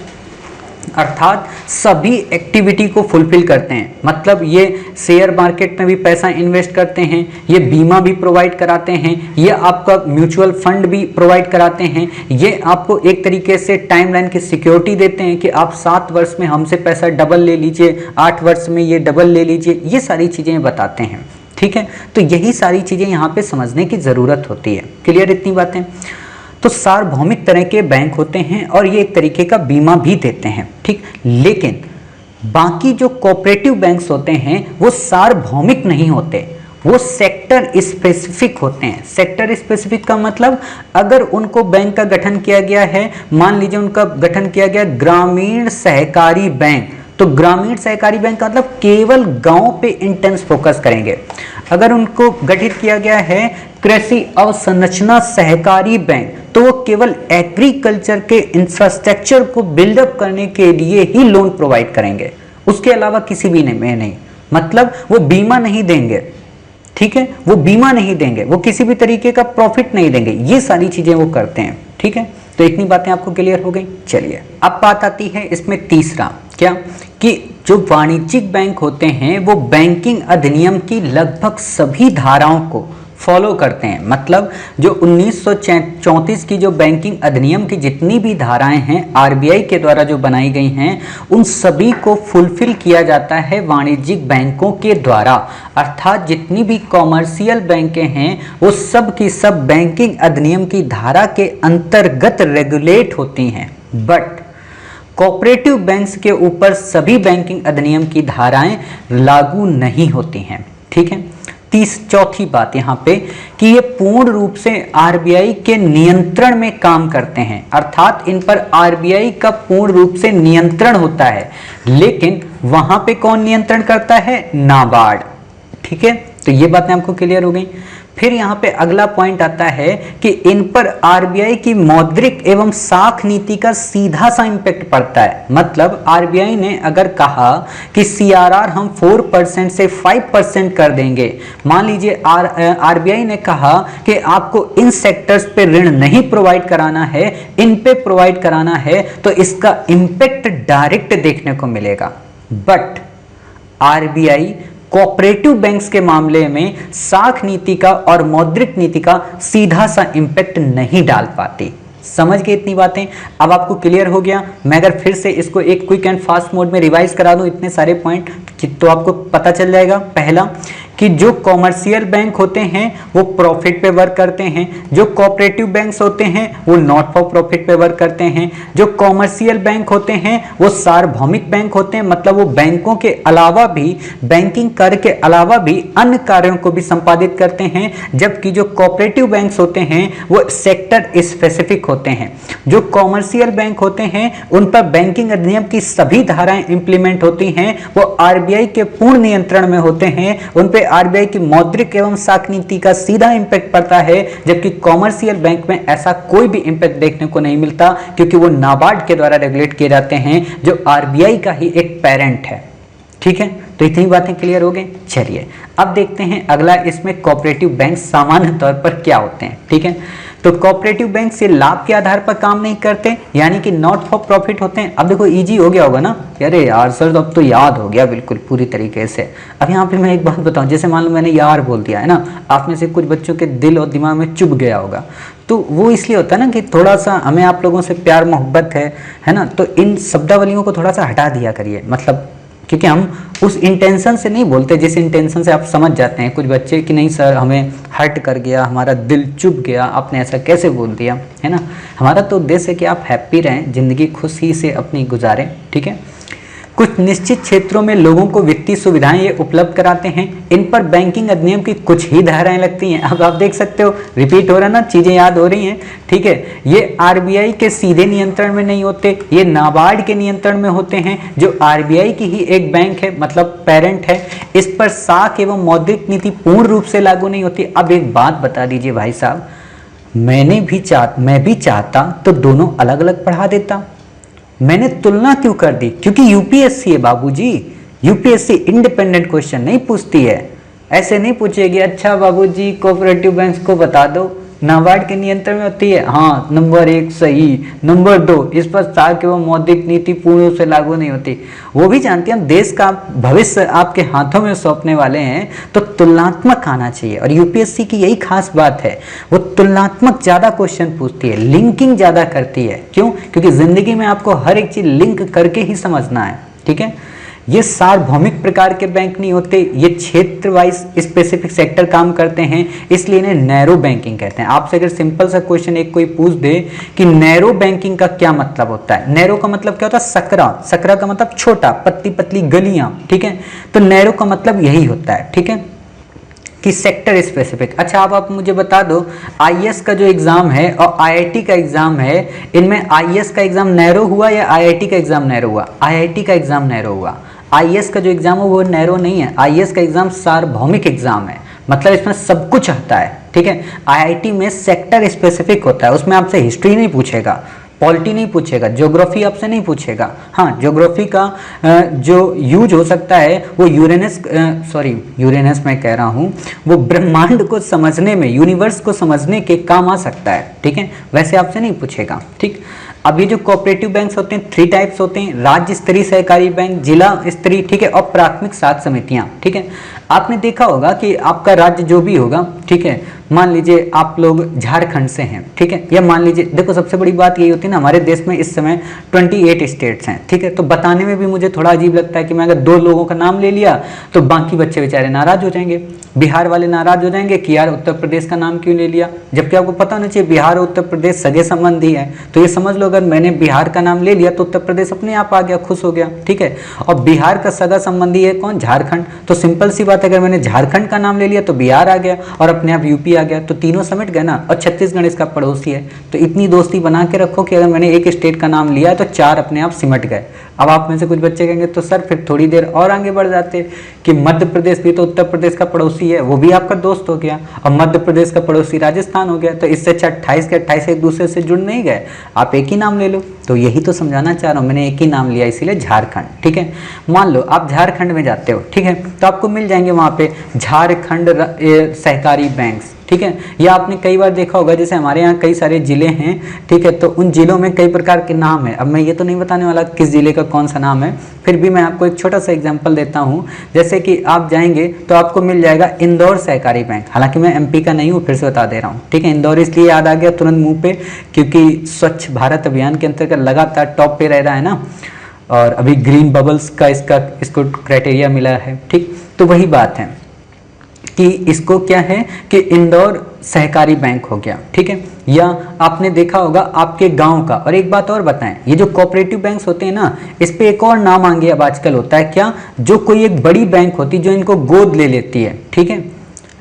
अर्थात सभी एक्टिविटी को फुलफिल करते हैं। मतलब ये शेयर मार्केट में भी पैसा इन्वेस्ट करते हैं, ये बीमा भी प्रोवाइड कराते हैं, ये आपका म्यूचुअल फंड भी प्रोवाइड कराते हैं, ये आपको एक तरीके से टाइमलाइन की सिक्योरिटी देते हैं कि आप 7 वर्ष में हमसे पैसा डबल ले लीजिए, 8 वर्ष में ये डबल ले लीजिए, ये सारी चीज़ें बताते हैं, ठीक है, तो यही सारी चीजें यहाँ पे समझने की जरूरत होती है। क्लियर इतनी बातें? तो सार्वभौमिक तरह के बैंक होते हैं और ये एक तरीके का बीमा भी देते हैं, ठीक। लेकिन बाकी जो कोऑपरेटिव बैंक्स होते हैं वो सार्वभौमिक नहीं होते, वो सेक्टर स्पेसिफिक होते हैं। सेक्टर स्पेसिफिक का मतलब अगर उनको बैंक का गठन किया गया है, मान लीजिए उनका गठन किया गया ग्रामीण सहकारी बैंक, तो ग्रामीण सहकारी बैंक का मतलब केवल गांव पे इंटेंस फोकस करेंगे। अगर उनको गठित किया गया है कृषि अवसंरचना सहकारी बैंक, तो वो केवल एग्रीकल्चर के इंफ्रास्ट्रक्चर को बिल्डअप करने के लिए ही लोन प्रोवाइड करेंगे, उसके अलावा किसी भी में नहीं। मतलब वो बीमा नहीं देंगे, ठीक है, वो बीमा नहीं देंगे, वो किसी भी तरीके का प्रॉफिट नहीं देंगे, ये सारी चीजें वो करते हैं, ठीक है। तो इतनी बातें आपको क्लियर हो गई। चलिए अब बात आती है इसमें तीसरा, क्या कि जो वाणिज्यिक बैंक होते हैं वो बैंकिंग अधिनियम की लगभग सभी धाराओं को फॉलो करते हैं। मतलब जो 1934 की जो बैंकिंग अधिनियम की जितनी भी धाराएं हैं आरबीआई के द्वारा जो बनाई गई हैं, उन सभी को फुलफिल किया जाता है वाणिज्यिक बैंकों के द्वारा। अर्थात जितनी भी कॉमर्शियल बैंकें हैं वो सब की सब बैंकिंग अधिनियम की धारा के अंतर्गत रेगुलेट होती हैं। बट कोऑपरेटिव बैंक्स के ऊपर सभी बैंकिंग अधिनियम की धाराएं लागू नहीं होती हैं, ठीक है। चौथी बात यहाँ पे कि ये पूर्ण रूप से आरबीआई के नियंत्रण में काम करते हैं, अर्थात इन पर आरबीआई का पूर्ण रूप से नियंत्रण होता है। लेकिन वहां पे कौन नियंत्रण करता है? नाबार्ड, ठीक है। तो ये बातें आपको क्लियर हो गई। फिर यहाँ पे अगला पॉइंट आता है कि इन पर आरबीआई की मौद्रिक एवं साख नीति का सीधा सा इंपैक्ट पड़ता है। मतलब आरबीआई ने अगर कहा कि सीआरआर हम 4% से 5% कर देंगे, मान लीजिए आरबीआई ने कहा कि आपको इन सेक्टर्स पे ऋण नहीं प्रोवाइड कराना है, इन पे प्रोवाइड कराना है, तो इसका इंपैक्ट डायरेक्ट देखने को मिलेगा। बट आरबीआई कोऑपरेटिव बैंक्स के मामले में साख नीति का और मौद्रिक नीति का सीधा सा इंपैक्ट नहीं डाल पाती। समझ गए इतनी बातें? अब आपको क्लियर हो गया। मैं अगर फिर से इसको एक क्विक एंड फास्ट मोड में रिवाइज करा दूं इतने सारे पॉइंट, तो आपको पता चल जाएगा। पहला कि जो कॉमर्शियल बैंक होते हैं वो प्रॉफिट पे वर्क करते हैं, जो कोऑपरेटिव बैंक्स होते हैं वो नॉट फॉर प्रॉफिट पे वर्क करते हैं, जो कॉमर्शियल बैंक होते हैं वो सार्वभौमिक बैंक होते हैं, मतलब वो बैंकों के अलावा भी, बैंकिंग कार्य के अलावा भी अन्य कार्यों को भी संपादित करते हैं, जबकि जो कोऑपरेटिव बैंक्स होते हैं वो सेक्टर स्पेसिफिक होते हैं। जो कॉमर्शियल बैंक होते हैं उन पर बैंकिंग अधिनियम की सभी धाराएं इंप्लीमेंट होती हैं, वो आरबीआई के पूर्ण नियंत्रण में होते हैं, उन पे आरबीआई की मौद्रिक एवं साख नीति का सीधा इंपैक्ट पड़ता है, जबकि कॉमर्शियल बैंक में ऐसा कोई भी इंपैक्ट देखने को नहीं मिलता, क्योंकि वो नाबार्ड के द्वारा रेगुलेट किए जाते हैं, जो आरबीआई का ही एक पेरेंट है, ठीक है। तो इतनी बातें क्लियर हो गई। चलिए अब देखते हैं अगला, इसमें कोऑपरेटिव बैंक सामान्य तौर पर क्या होते हैं, ठीक है। तो कोऑपरेटिव बैंक से लाभ के आधार पर काम नहीं करते, यानी कि नॉट फॉर प्रॉफिट होते हैं। अब देखो इजी हो गया होगा ना, अरे यार सर अब तो याद हो गया बिल्कुल पूरी तरीके से। अब यहाँ पे मैं एक बात बताऊं, जैसे मान लो मैंने यार बोल दिया है ना, आप में से कुछ बच्चों के दिल और दिमाग में चुभ गया होगा, तो वो इसलिए होता है ना कि थोड़ा सा हमें आप लोगों से प्यार मोहब्बत है ना, तो इन शब्दावलियों को थोड़ा सा हटा दिया करिए। मतलब क्योंकि हम उस इंटेंशन से नहीं बोलते जिस इंटेंशन से आप समझ जाते हैं कुछ बच्चे कि नहीं सर हमें हर्ट कर गया, हमारा दिल चुभ गया, आपने ऐसा कैसे बोल दिया, है ना। हमारा तो उद्देश्य है कि आप हैप्पी रहें, जिंदगी खुशी से अपनी गुजारें, ठीक है। कुछ निश्चित क्षेत्रों में लोगों को वित्तीय सुविधाएं ये उपलब्ध कराते हैं, इन पर बैंकिंग अधिनियम की कुछ ही धाराएं लगती हैं। अब आप देख सकते हो रिपीट हो रहा है ना, चीजें याद हो रही हैं, ठीक है। ये आरबीआई के सीधे नियंत्रण में नहीं होते, ये नाबार्ड के नियंत्रण में होते हैं, जो आरबीआई की ही एक बैंक है, मतलब पेरेंट है। इस पर साख एवं मौद्रिक नीति पूर्ण रूप से लागू नहीं होती। अब एक बात बता दीजिए भाई साहब, मैं भी चाहता तो दोनों अलग अलग पढ़ा देता, मैंने तुलना क्यों कर दी? क्योंकि यूपीएससी है बाबूजी, यूपीएससी इंडिपेंडेंट क्वेश्चन नहीं पूछती है। ऐसे नहीं पूछेगी अच्छा बाबूजी कोऑपरेटिव बैंक्स को बता दो, नाबार्ड के नियंत्रण में होती है, हाँ नंबर 1 सही, नंबर 2 इस पर साख एवं मौद्रिक नीति पूर्ण रूप से लागू नहीं होती। वो भी जानती हैं हम देश का भविष्य आपके हाथों में सौंपने वाले हैं, तो तुलनात्मक आना चाहिए। और यूपीएससी की यही खास बात है, वो तुलनात्मक ज्यादा क्वेश्चन पूछती है, लिंकिंग ज्यादा करती है। क्यों? क्योंकि जिंदगी में आपको हर एक चीज लिंक करके ही समझना है, ठीक है। ये सार्वभौमिक प्रकार के बैंक नहीं होते, ये क्षेत्र वाइज स्पेसिफिक सेक्टर काम करते हैं, इसलिए इन्हें नैरो बैंकिंग कहते हैं। आपसे अगर सिंपल सा क्वेश्चन एक कोई पूछ दे कि नैरो बैंकिंग का क्या मतलब होता है, नैरो का मतलब क्या होता है, सकरा, सकरा का मतलब छोटा, पतली पतली गलियां, ठीक है, तो नैरो का मतलब यही होता है, ठीक है, कि सेक्टर स्पेसिफिक। अच्छा आप मुझे बता दो, आईएएस का जो एग्जाम है और आईआईटी का एग्जाम है, इनमें आईएएस का एग्जाम नैरो हुआ या आईआईटी का एग्जाम नैरो हुआ? आईआईटी का एग्जाम नैरो हुआ। आईएएस का जो एग्जाम है वो नैरो नहीं है, आईएएस का एग्जाम सार्वभौमिक एग्जाम है, मतलब इसमें सब कुछ आता है, ठीक है। आईआईटी में सेक्टर स्पेसिफिक होता है, उसमें आपसे हिस्ट्री नहीं पूछेगा, पॉलिटी नहीं पूछेगा, ज्योग्राफी आपसे नहीं पूछेगा। हाँ, ज्योग्राफी का जो यूज हो सकता है वो यूरेनस मैं कह रहा हूँ, वो ब्रह्मांड को समझने में, यूनिवर्स को समझने के काम आ सकता है, ठीक है, वैसे आपसे नहीं पूछेगा, ठीक। अब ये जो कोऑपरेटिव बैंक्स होते हैं 3 टाइप्स होते हैं, राज्य स्तरीय सहकारी बैंक, जिला स्तरीय, ठीक है, और प्राथमिक साख समितियां, ठीक है। आपने देखा होगा कि आपका राज्य जो भी होगा, ठीक है, मान लीजिए आप लोग झारखंड से हैं, ठीक है, या मान लीजिए, देखो सबसे बड़ी बात यही होती है ना, हमारे देश में इस समय 28 स्टेट्स हैं, ठीक है, तो बताने में भी मुझे थोड़ा अजीब लगता है कि मैं अगर 2 लोगों का नाम ले लिया तो बाकी बच्चे बेचारे नाराज हो जाएंगे, बिहार वाले नाराज हो जाएंगे कि यार उत्तर प्रदेश का नाम क्यों ले लिया, जबकि आपको पता होना चाहिए बिहार और उत्तर प्रदेश सगे संबंधी है। तो ये समझ लो, अगर मैंने बिहार का नाम ले लिया तो उत्तर प्रदेश अपने आप आ गया, खुश हो गया, ठीक है, और बिहार का सगा संबंधी है कौन, झारखंड, तो सिंपल सी बात है, अगर मैंने झारखंड का नाम ले लिया तो बिहार आ गया और अपने आप यूपी आ गया, तो तीनों समेट गए ना, और छत्तीसगढ़ इसका पड़ोसी है। तो इतनी दोस्ती बना के रखो कि अगर मैंने एक स्टेट का नाम लिया तो 4 अपने आप सिमट गए। अब आप में से कुछ बच्चे कहेंगे तो सर फिर थोड़ी देर और आगे बढ़ जाते कि मध्य प्रदेश भी तो उत्तर प्रदेश का पड़ोसी है, वो भी आपका दोस्त हो गया, और मध्य प्रदेश का पड़ोसी राजस्थान हो गया, तो इससे अच्छा 28 के 28 एक दूसरे से जुड़ नहीं गए, आप एक ही नाम ले लो। तो यही तो समझाना चाह रहा हूँ, मैंने एक ही नाम लिया इसीलिए झारखंड, ठीक है। मान लो आप झारखंड में जाते हो, ठीक है, तो आपको मिल जाएंगे वहाँ पे झारखंड सहकारी बैंक्स, ठीक है। या आपने कई बार देखा होगा, जैसे हमारे यहाँ कई सारे जिले हैं, ठीक है, तो उन जिलों में कई प्रकार के नाम है। अब मैं ये तो नहीं बताने वाला किस जिले का कौन सा नाम है, फिर भी मैं आपको एक छोटा सा एग्जांपल देता हूँ। जैसे कि आप जाएंगे तो आपको मिल जाएगा इंदौर सहकारी बैंक, हालांकि मैं एमपी का नहीं हूँ, फिर से बता दे रहा हूँ, ठीक है। इंदौर इसलिए याद आ गया तुरंत मुँह पे, क्योंकि स्वच्छ भारत अभियान के अंतर्गत लगातार टॉप पे रह रहा है ना, और अभी ग्रीन बबल्स का इसको क्राइटेरिया मिला है, ठीक। तो वही बात है कि इसको क्या है कि इंदौर सहकारी बैंक हो गया, ठीक है। या आपने देखा होगा आपके गांव का, और एक बात और बताएं, ये जो कोऑपरेटिव बैंक्स होते हैं ना, इस पे एक और नाम आगे अब आजकल होता है क्या, जो कोई एक बड़ी बैंक होती है जो इनको गोद ले लेती है, ठीक है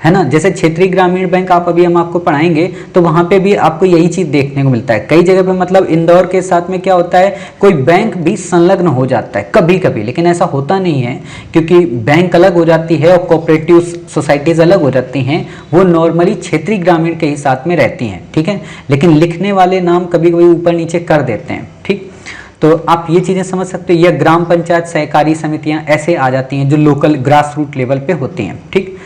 ना। जैसे क्षेत्रीय ग्रामीण बैंक आप अभी हम आपको पढ़ाएंगे तो वहां पे भी आपको यही चीज देखने को मिलता है। कई जगह पे मतलब इंदौर के साथ में क्या होता है, कोई बैंक भी संलग्न हो जाता है कभी कभी, लेकिन ऐसा होता नहीं है, क्योंकि बैंक अलग हो जाती है और कोऑपरेटिव सोसाइटीज अलग हो जाती हैं, वो नॉर्मली क्षेत्रीय ग्रामीण के ही साथ में रहती हैं, ठीक है। लेकिन लिखने वाले नाम कभी कभी ऊपर नीचे कर देते हैं, ठीक। तो आप ये चीजें समझ सकते हो। या ग्राम पंचायत सहकारी समितियां ऐसे आ जाती हैं जो लोकल ग्रास रूट लेवल पे होती हैं, ठीक।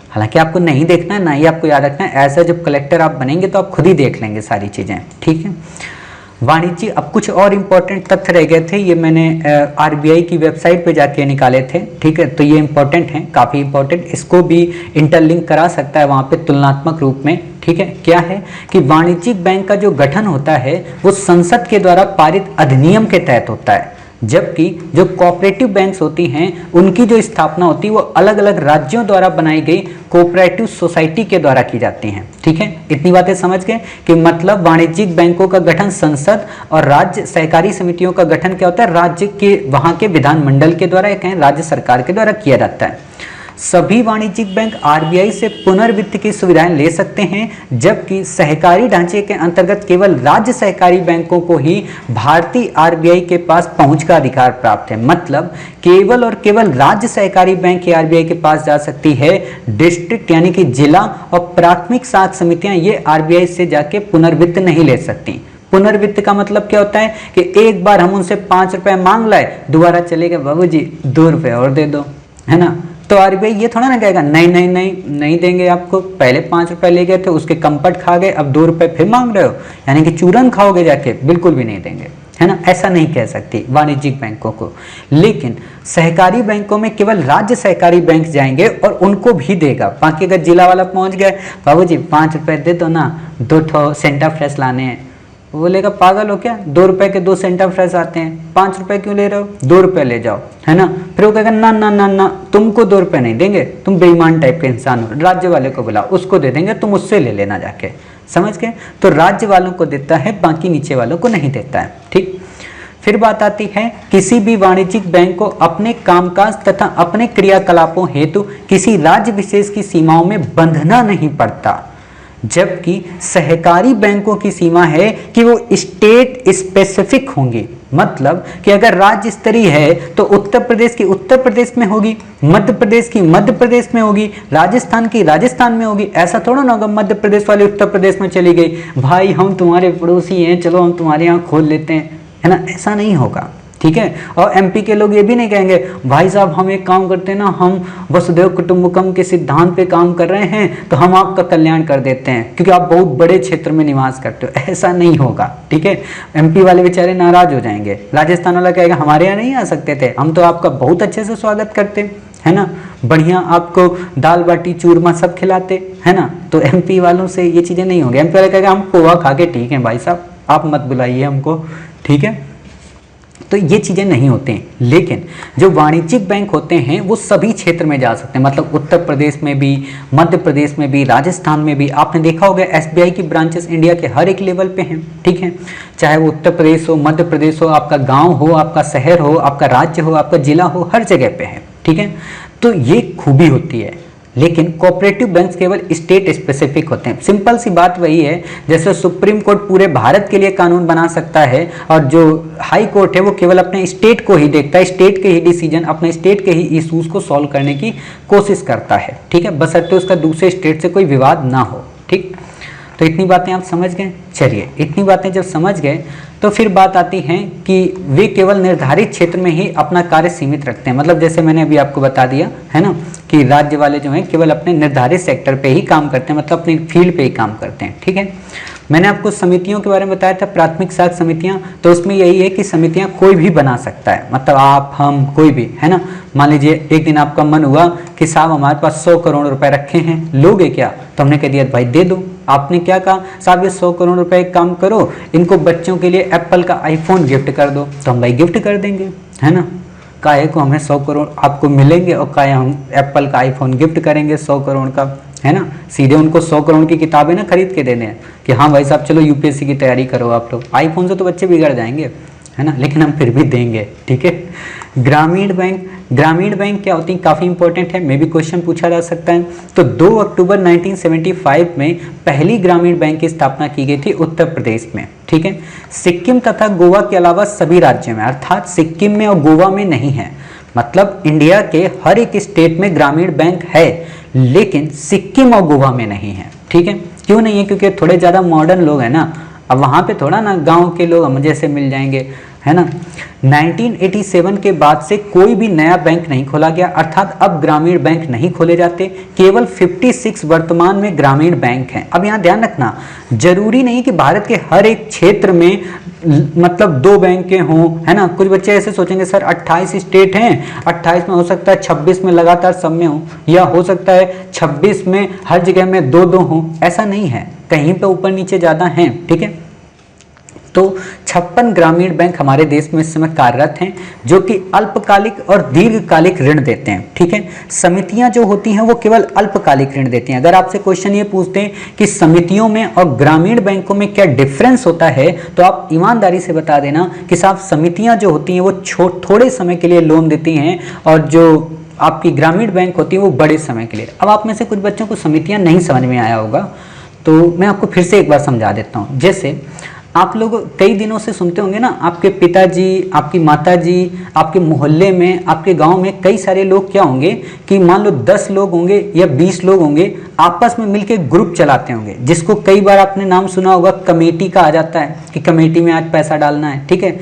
हालांकि आपको नहीं देखना है, ना ही आपको याद रखना है, ऐसा जब कलेक्टर आप बनेंगे तो आप खुद ही देख लेंगे सारी चीजें, ठीक है। वाणिज्य, अब कुछ और इम्पोर्टेंट तथ्य रह गए थे, ये मैंने आरबीआई की वेबसाइट पे जाके निकाले थे, ठीक है। तो ये इंपॉर्टेंट हैं, काफ़ी इंपॉर्टेंट, इसको भी इंटरलिंक करा सकता है वहाँ पे तुलनात्मक रूप में, ठीक है। क्या है कि वाणिज्यिक बैंक का जो गठन होता है वो संसद के द्वारा पारित अधिनियम के तहत होता है, जबकि जो कोऑपरेटिव बैंक्स होती हैं उनकी जो स्थापना होती है वो अलग अलग राज्यों द्वारा बनाई गई कोऑपरेटिव सोसाइटी के द्वारा की जाती हैं, ठीक है। इतनी बातें समझ गए कि मतलब वाणिज्यिक बैंकों का गठन संसद और राज्य सहकारी समितियों का गठन क्या होता है, राज्य के वहां के विधानमंडल के द्वारा या कहें राज्य सरकार के द्वारा किया जाता है। सभी वाणिज्यिक बैंक आरबीआई से पुनर्वित्त की सुविधाएं ले सकते हैं, जबकि सहकारी ढांचे के अंतर्गत केवल राज्य सहकारी बैंकों को ही भारतीय आरबीआई के पास पहुंच का अधिकार प्राप्त है। मतलब केवल और केवल राज्य सहकारी बैंक ही आरबीआई के पास जा सकती है, डिस्ट्रिक्ट यानी कि जिला और प्राथमिक साख समितियां ये आरबीआई से जाके पुनर्वित्त नहीं ले सकती। पुनर्वित्त का मतलब क्या होता है कि एक बार हम उनसे 5 रुपए मांग लाए, दोबारा चले गए, बाबू जी 2 रुपए और दे दो, है ना। तो आरबीआई ये थोड़ा ना कहेगा नहीं नहीं नहीं नहीं देंगे आपको, पहले 5 रुपए ले गए थे उसके कंपट खा गए, अब 2 रुपए फिर मांग रहे हो, यानी कि चूरन खाओगे जाके, बिल्कुल भी नहीं देंगे, है ना। ऐसा नहीं कह सकती वाणिज्यिक बैंकों को। लेकिन सहकारी बैंकों में केवल राज्य सहकारी बैंक जाएंगे और उनको भी देगा। बाकी अगर जिला वाला पहुंच गए, बाबू जी 5 रुपए दे दो ना, 2 ठो सेंटा फ्रेश लाने हैं, वो बोलेगा पागल हो क्या, 2 रुपए के 2 सेंटा फ्रेश आते हैं, 5 रुपए क्यों ले रहे हो, 2 रुपए ले जाओ, है ना। फिर वो कहेगा ना ना ना ना, तुमको 2 रुपए नहीं देंगे, तुम बेईमान टाइप के इंसान हो, राज्य वाले को बुलाओ, उसको दे देंगे, तुम उससे ले लेना जाके, समझ गए। तो राज्य वालों को देता है, बाकी नीचे वालों को नहीं देता है, ठीक। फिर बात आती है, किसी भी वाणिज्यिक बैंक को अपने कामकाज तथा अपने क्रियाकलापों हेतु किसी राज्य विशेष की सीमाओं में बंधना नहीं पड़ता, जबकि सहकारी बैंकों की सीमा है कि वो स्टेट स्पेसिफिक होंगी। मतलब कि अगर राज्य स्तरीय है तो उत्तर प्रदेश की उत्तर प्रदेश में होगी, मध्य प्रदेश की मध्य प्रदेश में होगी, राजस्थान की राजस्थान में होगी। ऐसा थोड़ा ना होगा मध्य प्रदेश वाले उत्तर प्रदेश में चली गई, भाई हम तुम्हारे पड़ोसी हैं, चलो हम तुम्हारे यहाँ खोल लेते हैं, है ना, ऐसा नहीं होगा, ठीक है। और एमपी के लोग ये भी नहीं कहेंगे भाई साहब हम एक काम करते हैं ना, हम वसुधैव कुटुंबकम के सिद्धांत पे काम कर रहे हैं तो हम आपका कल्याण कर देते हैं क्योंकि आप बहुत बड़े क्षेत्र में निवास करते हो, ऐसा नहीं होगा, ठीक है। एमपी वाले बेचारे नाराज हो जाएंगे, राजस्थान वाला कहेगा हमारे यहाँ नहीं आ सकते थे, हम तो आपका बहुत अच्छे से स्वागत करते, है ना, बढ़िया आपको दाल बाटी चूरमा सब खिलाते, है ना। तो एमपी वालों से ये चीज़ें नहीं होंगी, एमपी वाले कहेगा हम पोहा खा के ठीक है भाई साहब, आप मत बुलाइए हमको, ठीक है। तो ये चीज़ें नहीं होते हैं। लेकिन जो वाणिज्यिक बैंक होते हैं वो सभी क्षेत्र में जा सकते हैं, मतलब उत्तर प्रदेश में भी, मध्य प्रदेश में भी, राजस्थान में भी। आपने देखा होगा एसबीआई की ब्रांचेस इंडिया के हर एक लेवल पे हैं, ठीक है। चाहे वो उत्तर प्रदेश हो, मध्य प्रदेश हो, आपका गांव हो, आपका शहर हो, आपका राज्य हो, आपका जिला हो, हर जगह पे है, ठीक है। तो ये खूबी होती है। लेकिन कोऑपरेटिव बैंक्स केवल स्टेट स्पेसिफिक होते हैं। सिंपल सी बात वही है, जैसे सुप्रीम कोर्ट पूरे भारत के लिए कानून बना सकता है और जो हाई कोर्ट है वो केवल अपने स्टेट को ही देखता है, स्टेट के ही डिसीजन, अपने स्टेट के ही इशूज को सॉल्व करने की कोशिश करता है, ठीक है, बशर्ते उसका दूसरे स्टेट से कोई विवाद ना हो, ठीक। तो इतनी बातें आप समझ गए। चलिए, इतनी बातें जब समझ गए तो फिर बात आती है कि वे केवल निर्धारित क्षेत्र में ही अपना कार्य सीमित रखते हैं। मतलब जैसे मैंने अभी आपको बता दिया है ना कि राज्य वाले जो हैं केवल अपने निर्धारित सेक्टर पे ही काम करते हैं, मतलब अपनी फील्ड पे ही काम करते हैं, ठीक है। मैंने आपको समितियों के बारे में बताया था, प्राथमिक साख समितियां, तो उसमें यही है कि समितियां कोई भी बना सकता है, मतलब आप, हम, कोई भी, है ना। मान लीजिए एक दिन आपका मन हुआ कि साहब हमारे पास 100 करोड़ रुपए रखे हैं, लोगे क्या, तो हमने कह दिया भाई दे दो। आपने क्या कहा, साहब ये 100 करोड़ रुपए एक काम करो, इनको बच्चों के लिए एप्पल का आईफोन गिफ्ट कर दो, तो हम भाई गिफ्ट कर देंगे, है ना। काहे को हमें 100 करोड़ आपको मिलेंगे और काहे हम एप्पल का आईफोन गिफ्ट करेंगे 100 करोड़ का, है ना। सीधे उनको 100 करोड़ की किताबें ना खरीद के देने हैं कि हाँ भाई साहब चलो यूपीएससी की तैयारी करो आप लोग, आईफोन से तो बच्चे बिगड़ जाएंगे, है ना, लेकिन हम फिर भी देंगे, ठीक है। ग्रामीण बैंक, ग्रामीण बैंक क्या होती है, काफ़ी इंपॉर्टेंट है, मे भी क्वेश्चन पूछा जा सकता है। तो 2 अक्टूबर 1975 में पहली ग्रामीण बैंक की स्थापना की गई थी उत्तर प्रदेश में, ठीक है। सिक्किम तथा गोवा के अलावा सभी राज्यों में, अर्थात सिक्किम में और गोवा में नहीं है। मतलब इंडिया के हर एक स्टेट में ग्रामीण बैंक है, लेकिन सिक्किम और गोवा में नहीं है, ठीक है। क्यों नहीं है, क्योंकि थोड़े ज़्यादा मॉडर्न लोग हैं ना, अब वहाँ पे थोड़ा ना गांव के लोग हम जैसे मिल जाएंगे, है ना। 1987 के बाद से कोई भी नया बैंक नहीं खोला गया, अर्थात अब ग्रामीण बैंक नहीं खोले जाते, केवल 56 वर्तमान में ग्रामीण बैंक हैं। अब यहाँ ध्यान रखना, जरूरी नहीं कि भारत के हर एक क्षेत्र में मतलब 2 बैंकें हों, है ना। कुछ बच्चे ऐसे सोचेंगे सर 28 स्टेट हैं, 28 में हो सकता है 26 में लगातार सब में हो, या हो सकता है 26 में हर जगह में 2-2 हों, ऐसा नहीं है, कहीं पे ऊपर नीचे ज़्यादा हैं, ठीक है। तो 56 ग्रामीण बैंक हमारे देश में इस समय कार्यरत हैं, जो कि अल्पकालिक और दीर्घकालिक ऋण देते हैं, ठीक है। समितियां जो होती हैं वो केवल अल्पकालिक ऋण देती हैं। अगर आपसे क्वेश्चन ये पूछते हैं कि समितियों में और ग्रामीण बैंकों में क्या डिफरेंस होता है, तो आप ईमानदारी से बता देना कि साहब समितियां जो होती हैं वो थोड़े समय के लिए लोन देती हैं और जो आपकी ग्रामीण बैंक होती है वो बड़े समय के लिए। अब आप में से कुछ बच्चों को समितियां नहीं समझ में आया होगा, तो मैं आपको फिर से एक बार समझा देता हूँ। जैसे आप लोग कई दिनों से सुनते होंगे ना, आपके पिताजी, आपकी माताजी, आपके मोहल्ले में, आपके गांव में कई सारे लोग क्या होंगे कि मान लो 10 लोग होंगे या 20 लोग होंगे, आपस में मिलके ग्रुप चलाते होंगे, जिसको कई बार आपने नाम सुना होगा, कमेटी का आ जाता है कि कमेटी में आज पैसा डालना है, ठीक है।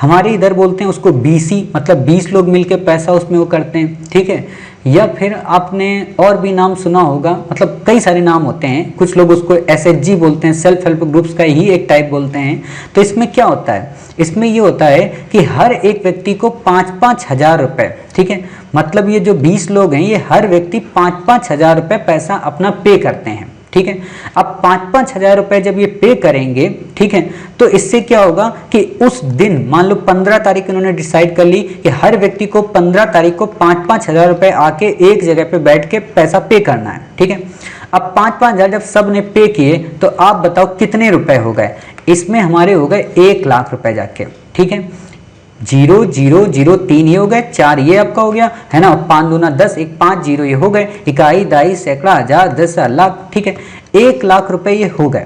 हमारे इधर बोलते हैं उसको बीसी, मतलब 20 लोग मिलके पैसा उसमें वो करते हैं, ठीक है। या फिर आपने और भी नाम सुना होगा, मतलब कई सारे नाम होते हैं, कुछ लोग उसको एसएचजी बोलते हैं, सेल्फ हेल्प ग्रुप्स का ही एक टाइप बोलते हैं। तो इसमें क्या होता है, इसमें ये होता है कि हर एक व्यक्ति को 5-5 हज़ार रुपये, ठीक है। मतलब ये जो 20 लोग हैं ये हर व्यक्ति 5-5 हज़ार रुपये पैसा अपना पे करते हैं, ठीक है। अब 5-5 हजार रुपए जब ये पे करेंगे, ठीक है, तो इससे क्या होगा कि उस दिन मान लो 15 तारीख इन्होंने डिसाइड कर ली कि हर व्यक्ति को 15 तारीख को 5-5 हजार रुपए आके एक जगह पे बैठ के पैसा पे करना है, ठीक है। अब 5-5 हजार जब सब ने पे किए तो आप बताओ कितने रुपए हो गए, इसमें हमारे हो गए 1 लाख रुपए जाके, ठीक है। 0003 ये हो गए, 4 ये आपका हो गया है ना, 5 दूना 10, 1 5 0 ये हो गए, इकाई दाई सैकड़ा हजार 10 लाख, ठीक है। 1 लाख रुपए ये हो गए।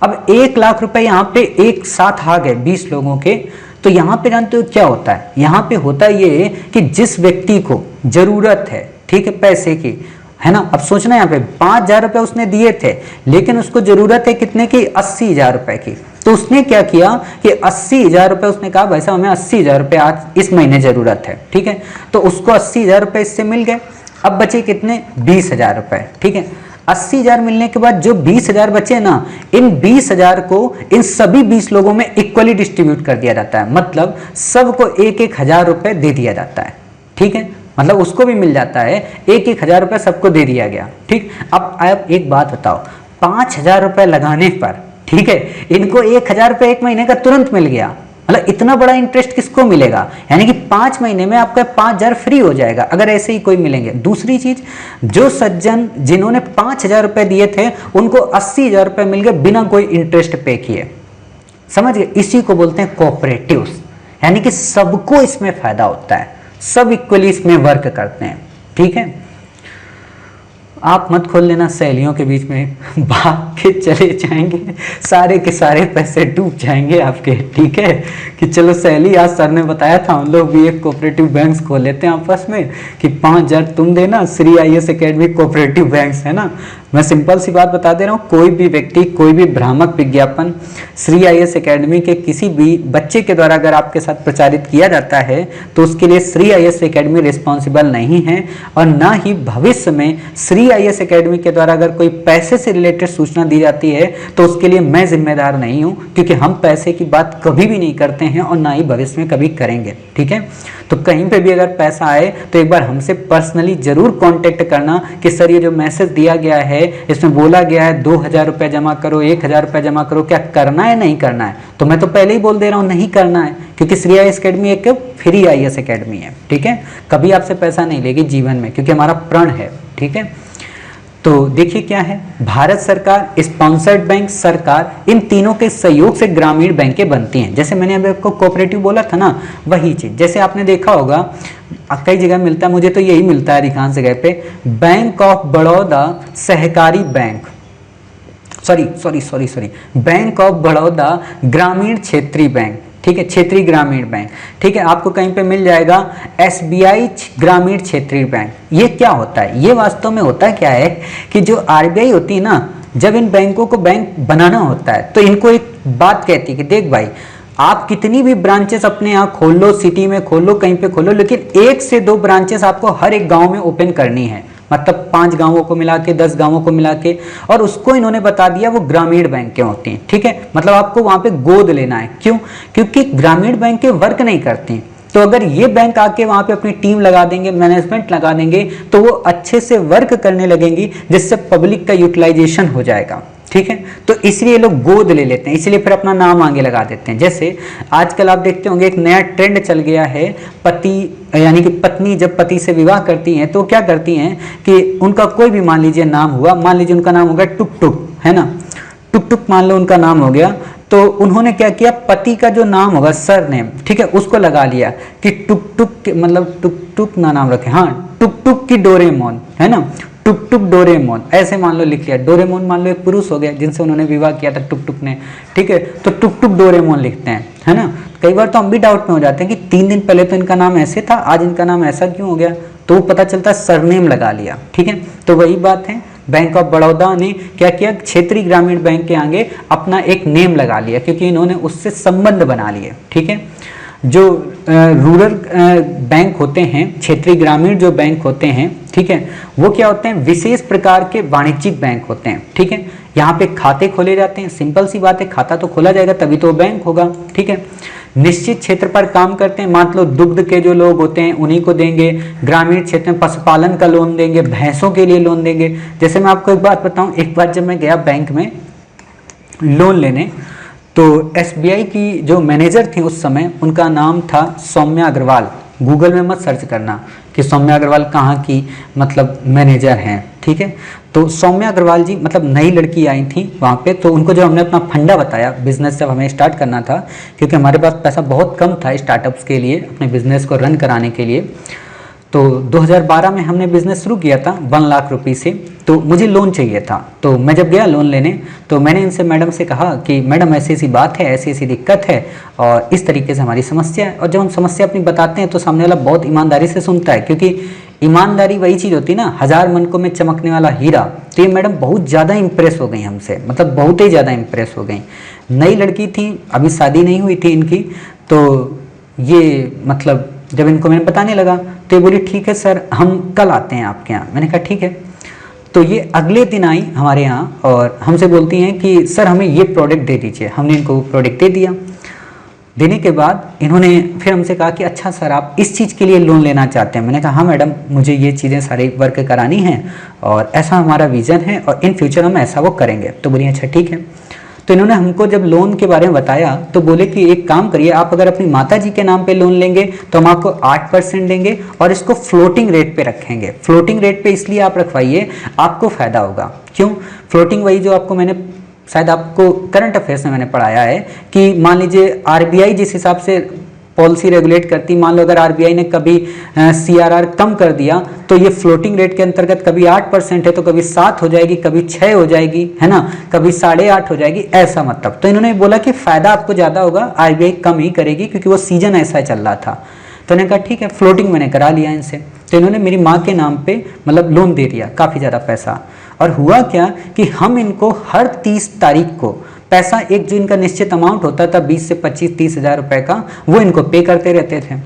अब 1 लाख रुपए यहाँ पे एक साथ आ गए 20 लोगों के, तो यहाँ पे जानते हो क्या होता है, यहाँ पे होता ये कि जिस व्यक्ति को जरूरत है, ठीक है, पैसे की, है ना, अब सोचना यहाँ पे 5,000 रुपए उसने दिए थे लेकिन उसको जरूरत है कितने की, 80,000 रुपए की। तो उसने क्या किया कि 80,000 रुपए उसने कहा भाई साहब हमें 80,000 रुपए आज इस महीने जरूरत है, ठीक है। तो उसको 80,000 रुपए इससे मिल गए। अब बचे कितने, 20,000 रुपए, ठीक है। 80,000 मिलने के बाद जो 20,000 बचे ना, इन 20,000 को इन सभी 20 लोगों में इक्वली डिस्ट्रीब्यूट कर दिया जाता है, मतलब सबको 1-1 हजार रुपए दे दिया जाता है, ठीक है। मतलब उसको भी मिल जाता है, 1-1 हजार रुपए सबको दे दिया गया, ठीक। अब आप एक बात बताओ, 5,000 रुपए लगाने पर, ठीक है, इनको 1,000 रुपए एक महीने का तुरंत मिल गया, मतलब इतना बड़ा इंटरेस्ट किसको मिलेगा, यानी कि 5 महीने में आपका 5,000 फ्री हो जाएगा अगर ऐसे ही कोई मिलेंगे। दूसरी चीज, जो सज्जन जिन्होंने 5,000 रुपए दिए थे उनको 80,000 रुपए मिल गए बिना कोई इंटरेस्ट पे किए, समझ गए। इसी को बोलते हैं कोऑपरेटिव्स, यानी कि सबको इसमें फायदा होता है, सब इक्वली इसमें वर्क करते हैं, ठीक है। आप मत खोल लेना, सहेलियों के बीच में भाग के चले जाएंगे, सारे के सारे पैसे डूब जाएंगे आपके, ठीक है। कि चलो सहेली, आज सर ने बताया था हम लोग भी एक कोऑपरेटिव बैंक्स खोल लेते हैं आपस में कि 5,000 तुम देना, Shri IAS academy cooperative banks, है ना। मैं सिंपल सी बात बता दे रहा हूँ, कोई भी व्यक्ति कोई भी भ्रामक विज्ञापन श्री IAS एकेडमी के किसी भी बच्चे के द्वारा अगर आपके साथ प्रचारित किया जाता है तो उसके लिए श्री IAS एकेडमी रिस्पॉन्सिबल नहीं है, और ना ही भविष्य में श्री IAS एकेडमी के द्वारा अगर कोई पैसे से रिलेटेड सूचना दी जाती है तो उसके लिए मैं जिम्मेदार नहीं हूं, क्योंकि हम पैसे की बात कभी भी नहीं करते हैं और ना ही भविष्य में कभी करेंगे, ठीक है। तो कहीं पे भी अगर पैसा आए तो एक बार हमसे पर्सनली जरूर कांटेक्ट करना कि सर ये जो मैसेज दिया गया है इसमें बोला गया है 2,000 रुपये जमा करो, 1,000 रुपये जमा करो, क्या करना है नहीं करना है, तो मैं तो पहले ही बोल दे रहा हूँ नहीं करना है, क्योंकि श्री IAS एकेडमी एक फ्री IAS एकेडमी है, ठीक है। कभी आपसे पैसा नहीं लेगी जीवन में, क्योंकि हमारा प्रण है, ठीक है। तो देखिए क्या है, भारत सरकार, स्पॉन्सर्ड बैंक, सरकार, इन तीनों के सहयोग से ग्रामीण बैंकें बनती हैं। जैसे मैंने अभी आपको कोऑपरेटिव बोला था ना, वही चीज। जैसे आपने देखा होगा कई जगह मिलता है, मुझे तो यही मिलता है अधिकांश जगह पे, बैंक ऑफ बड़ौदा सहकारी bank, sorry, bank of Baroda ग्रामीण क्षेत्रीय बैंक, ठीक है, क्षेत्रीय ग्रामीण बैंक, ठीक है। आपको कहीं पे मिल जाएगा SBI ग्रामीण क्षेत्रीय बैंक। ये क्या होता है, ये वास्तव में होता क्या है कि जो RBI होती है ना, जब इन बैंकों को बैंक बनाना होता है तो इनको एक बात कहती है कि देख भाई, आप कितनी भी ब्रांचेस अपने यहाँ खोल लो, सिटी में खोल लो, कहीं पे खोलो, लेकिन 1 से 2 ब्रांचेस आपको हर एक गांव में ओपन करनी है, मतलब 5 गांवों को मिला के, 10 गांवों को मिला के, और उसको इन्होंने बता दिया वो ग्रामीण बैंकें होती हैं, ठीक है। मतलब आपको वहां पे गोद लेना है, क्यों, क्योंकि ग्रामीण बैंकें वर्क नहीं करती। तो अगर ये बैंक आके वहां पे अपनी टीम लगा देंगे, मैनेजमेंट लगा देंगे, तो वो अच्छे से वर्क करने लगेंगी, जिससे पब्लिक का यूटिलाइजेशन हो जाएगा, ठीक है। तो इसलिए लोग गोद ले लेते हैं, इसलिए फिर अपना नाम आगे लगा देते हैं। जैसे आजकल आप देखते होंगे एक नया ट्रेंड चल गया है, पति यानी कि पत्नी जब पति से विवाह करती हैं तो क्या करती हैं कि उनका कोई भी मान लीजिए नाम हुआ, मान लीजिए उनका नाम हो गया टुक टुक, है ना, टुक टुक मान लो उनका नाम हो गया, तो उन्होंने क्या किया, पति का जो नाम होगा सर नेम, ठीक है, उसको लगा लिया कि टुक टुक, मतलब टुक टुक ना नाम रखे, हाँ, टुक टुक की डोरेमोन, है ना, टुक टुक डोरेमोन, ऐसे मान लो लिख लिया। डोरेमोन मान लो एक पुरुष हो गया जिनसे उन्होंने विवाह किया था टुक टुक ने, ठीक है, तो टुक टुक डोरेमोन लिखते हैं, है ना। कई बार तो हम भी डाउट में हो जाते हैं कि 3 दिन पहले तो इनका नाम ऐसे था, आज इनका नाम ऐसा क्यों हो गया, तो वो पता चलता है सरनेम लगा लिया, ठीक है। तो वही बात है, बैंक ऑफ बड़ौदा ने क्या किया, क्षेत्रीय ग्रामीण बैंक के आगे अपना एक नेम लगा लिया, क्योंकि इन्होंने उससे संबंध बना लिए, ठीक है। जो रूरल बैंक होते हैं, क्षेत्रीय ग्रामीण जो बैंक होते हैं, ठीक है, वो क्या होते हैं, विशेष प्रकार के वाणिज्यिक बैंक होते हैं, ठीक है। यहाँ पे खाते खोले जाते हैं, सिंपल सी बात है, खाता तो खोला जाएगा तभी तो बैंक होगा, ठीक है। निश्चित क्षेत्र पर काम करते हैं, मान लो दुग्ध के जो लोग होते हैं उन्हीं को देंगे। ग्रामीण क्षेत्र में पशुपालन का लोन देंगे, भैंसों के लिए लोन देंगे। जैसे मैं आपको एक बात बताऊं, एक बार जब मैं गया बैंक में लोन लेने, तो एसबीआई की जो मैनेजर थी उस समय, उनका नाम था सौम्या अग्रवाल। गूगल में मत सर्च करना कि सौम्या अग्रवाल कहाँ की मतलब मैनेजर हैं, ठीक है। तो सौम्या अग्रवाल जी मतलब नई लड़की आई थी वहाँ पे, तो उनको जब हमने अपना फंडा बताया, बिजनेस जब हमें स्टार्ट करना था, क्योंकि हमारे पास पैसा बहुत कम था स्टार्टअप्स के लिए, अपने बिजनेस को रन कराने के लिए। तो 2012 में हमने बिज़नेस शुरू किया था 1 लाख रुपये से। तो मुझे लोन चाहिए था, तो मैं जब गया लोन लेने, तो मैंने इनसे मैडम से कहा कि मैडम ऐसी ऐसी बात है, ऐसी ऐसी दिक्कत है और इस तरीके से हमारी समस्या है। और जब हम समस्या अपनी बताते हैं तो सामने वाला बहुत ईमानदारी से सुनता है, क्योंकि ईमानदारी वही चीज़ होती है ना, 1000 मनकों में चमकने वाला हीरा। तो ये मैडम बहुत ज़्यादा इंप्रेस हो गई हमसे, मतलब बहुत ही ज़्यादा इंप्रेस हो गई। नई लड़की थी, अभी शादी नहीं हुई थी इनकी। तो ये मतलब जब इनको मैंने बताने लगा तो ये बोली ठीक है सर, हम कल आते हैं आपके यहाँ। मैंने कहा ठीक है। तो ये अगले दिन आई हमारे यहाँ और हमसे बोलती हैं कि सर हमें ये प्रोडक्ट दे दीजिए। हमने इनको वो प्रोडक्ट दे दिया। देने के बाद इन्होंने फिर हमसे कहा कि अच्छा सर आप इस चीज़ के लिए लोन लेना चाहते हैं। मैंने कहा हाँ मैडम, मुझे ये चीज़ें सारी वर्क करानी हैं और ऐसा हमारा विज़न है और इन फ्यूचर हम ऐसा वो करेंगे। तो बोलिए अच्छा ठीक है। तो इन्होंने हमको जब लोन के बारे में बताया तो बोले कि एक काम करिए, आप अगर अपनी माता जी के नाम पे लोन लेंगे तो हम आपको 8% देंगे और इसको फ्लोटिंग रेट पे रखेंगे। फ्लोटिंग रेट पे इसलिए आप रखवाइए, आपको फ़ायदा होगा। क्यों? फ्लोटिंग वही जो आपको मैंने शायद आपको करंट अफेयर्स में मैंने पढ़ाया है कि मान लीजिए आरबीआई जिस हिसाब से पॉलिसी रेगुलेट करती, मान लो अगर आरबीआई ने कभी सीआरआर कम कर दिया तो ये फ्लोटिंग रेट के अंतर्गत कभी 8% है तो कभी 7 हो जाएगी, कभी 6 हो जाएगी, है ना, कभी 8.5 हो जाएगी, ऐसा मतलब। तो इन्होंने बोला कि फ़ायदा आपको ज़्यादा होगा, आरबीआई कम ही करेगी क्योंकि वो सीजन ऐसा चल रहा था। तो इन्होंने कहा ठीक है, फ्लोटिंग मैंने करा लिया इनसे। तो इन्होंने मेरी माँ के नाम पे मतलब लोन दे दिया, काफ़ी ज़्यादा पैसा। और हुआ क्या कि हम इनको हर 30 तारीख को पैसा, एक जो इनका निश्चित अमाउंट होता था 20 से 25-30 हज़ार रुपये का, वो इनको पे करते रहते थे।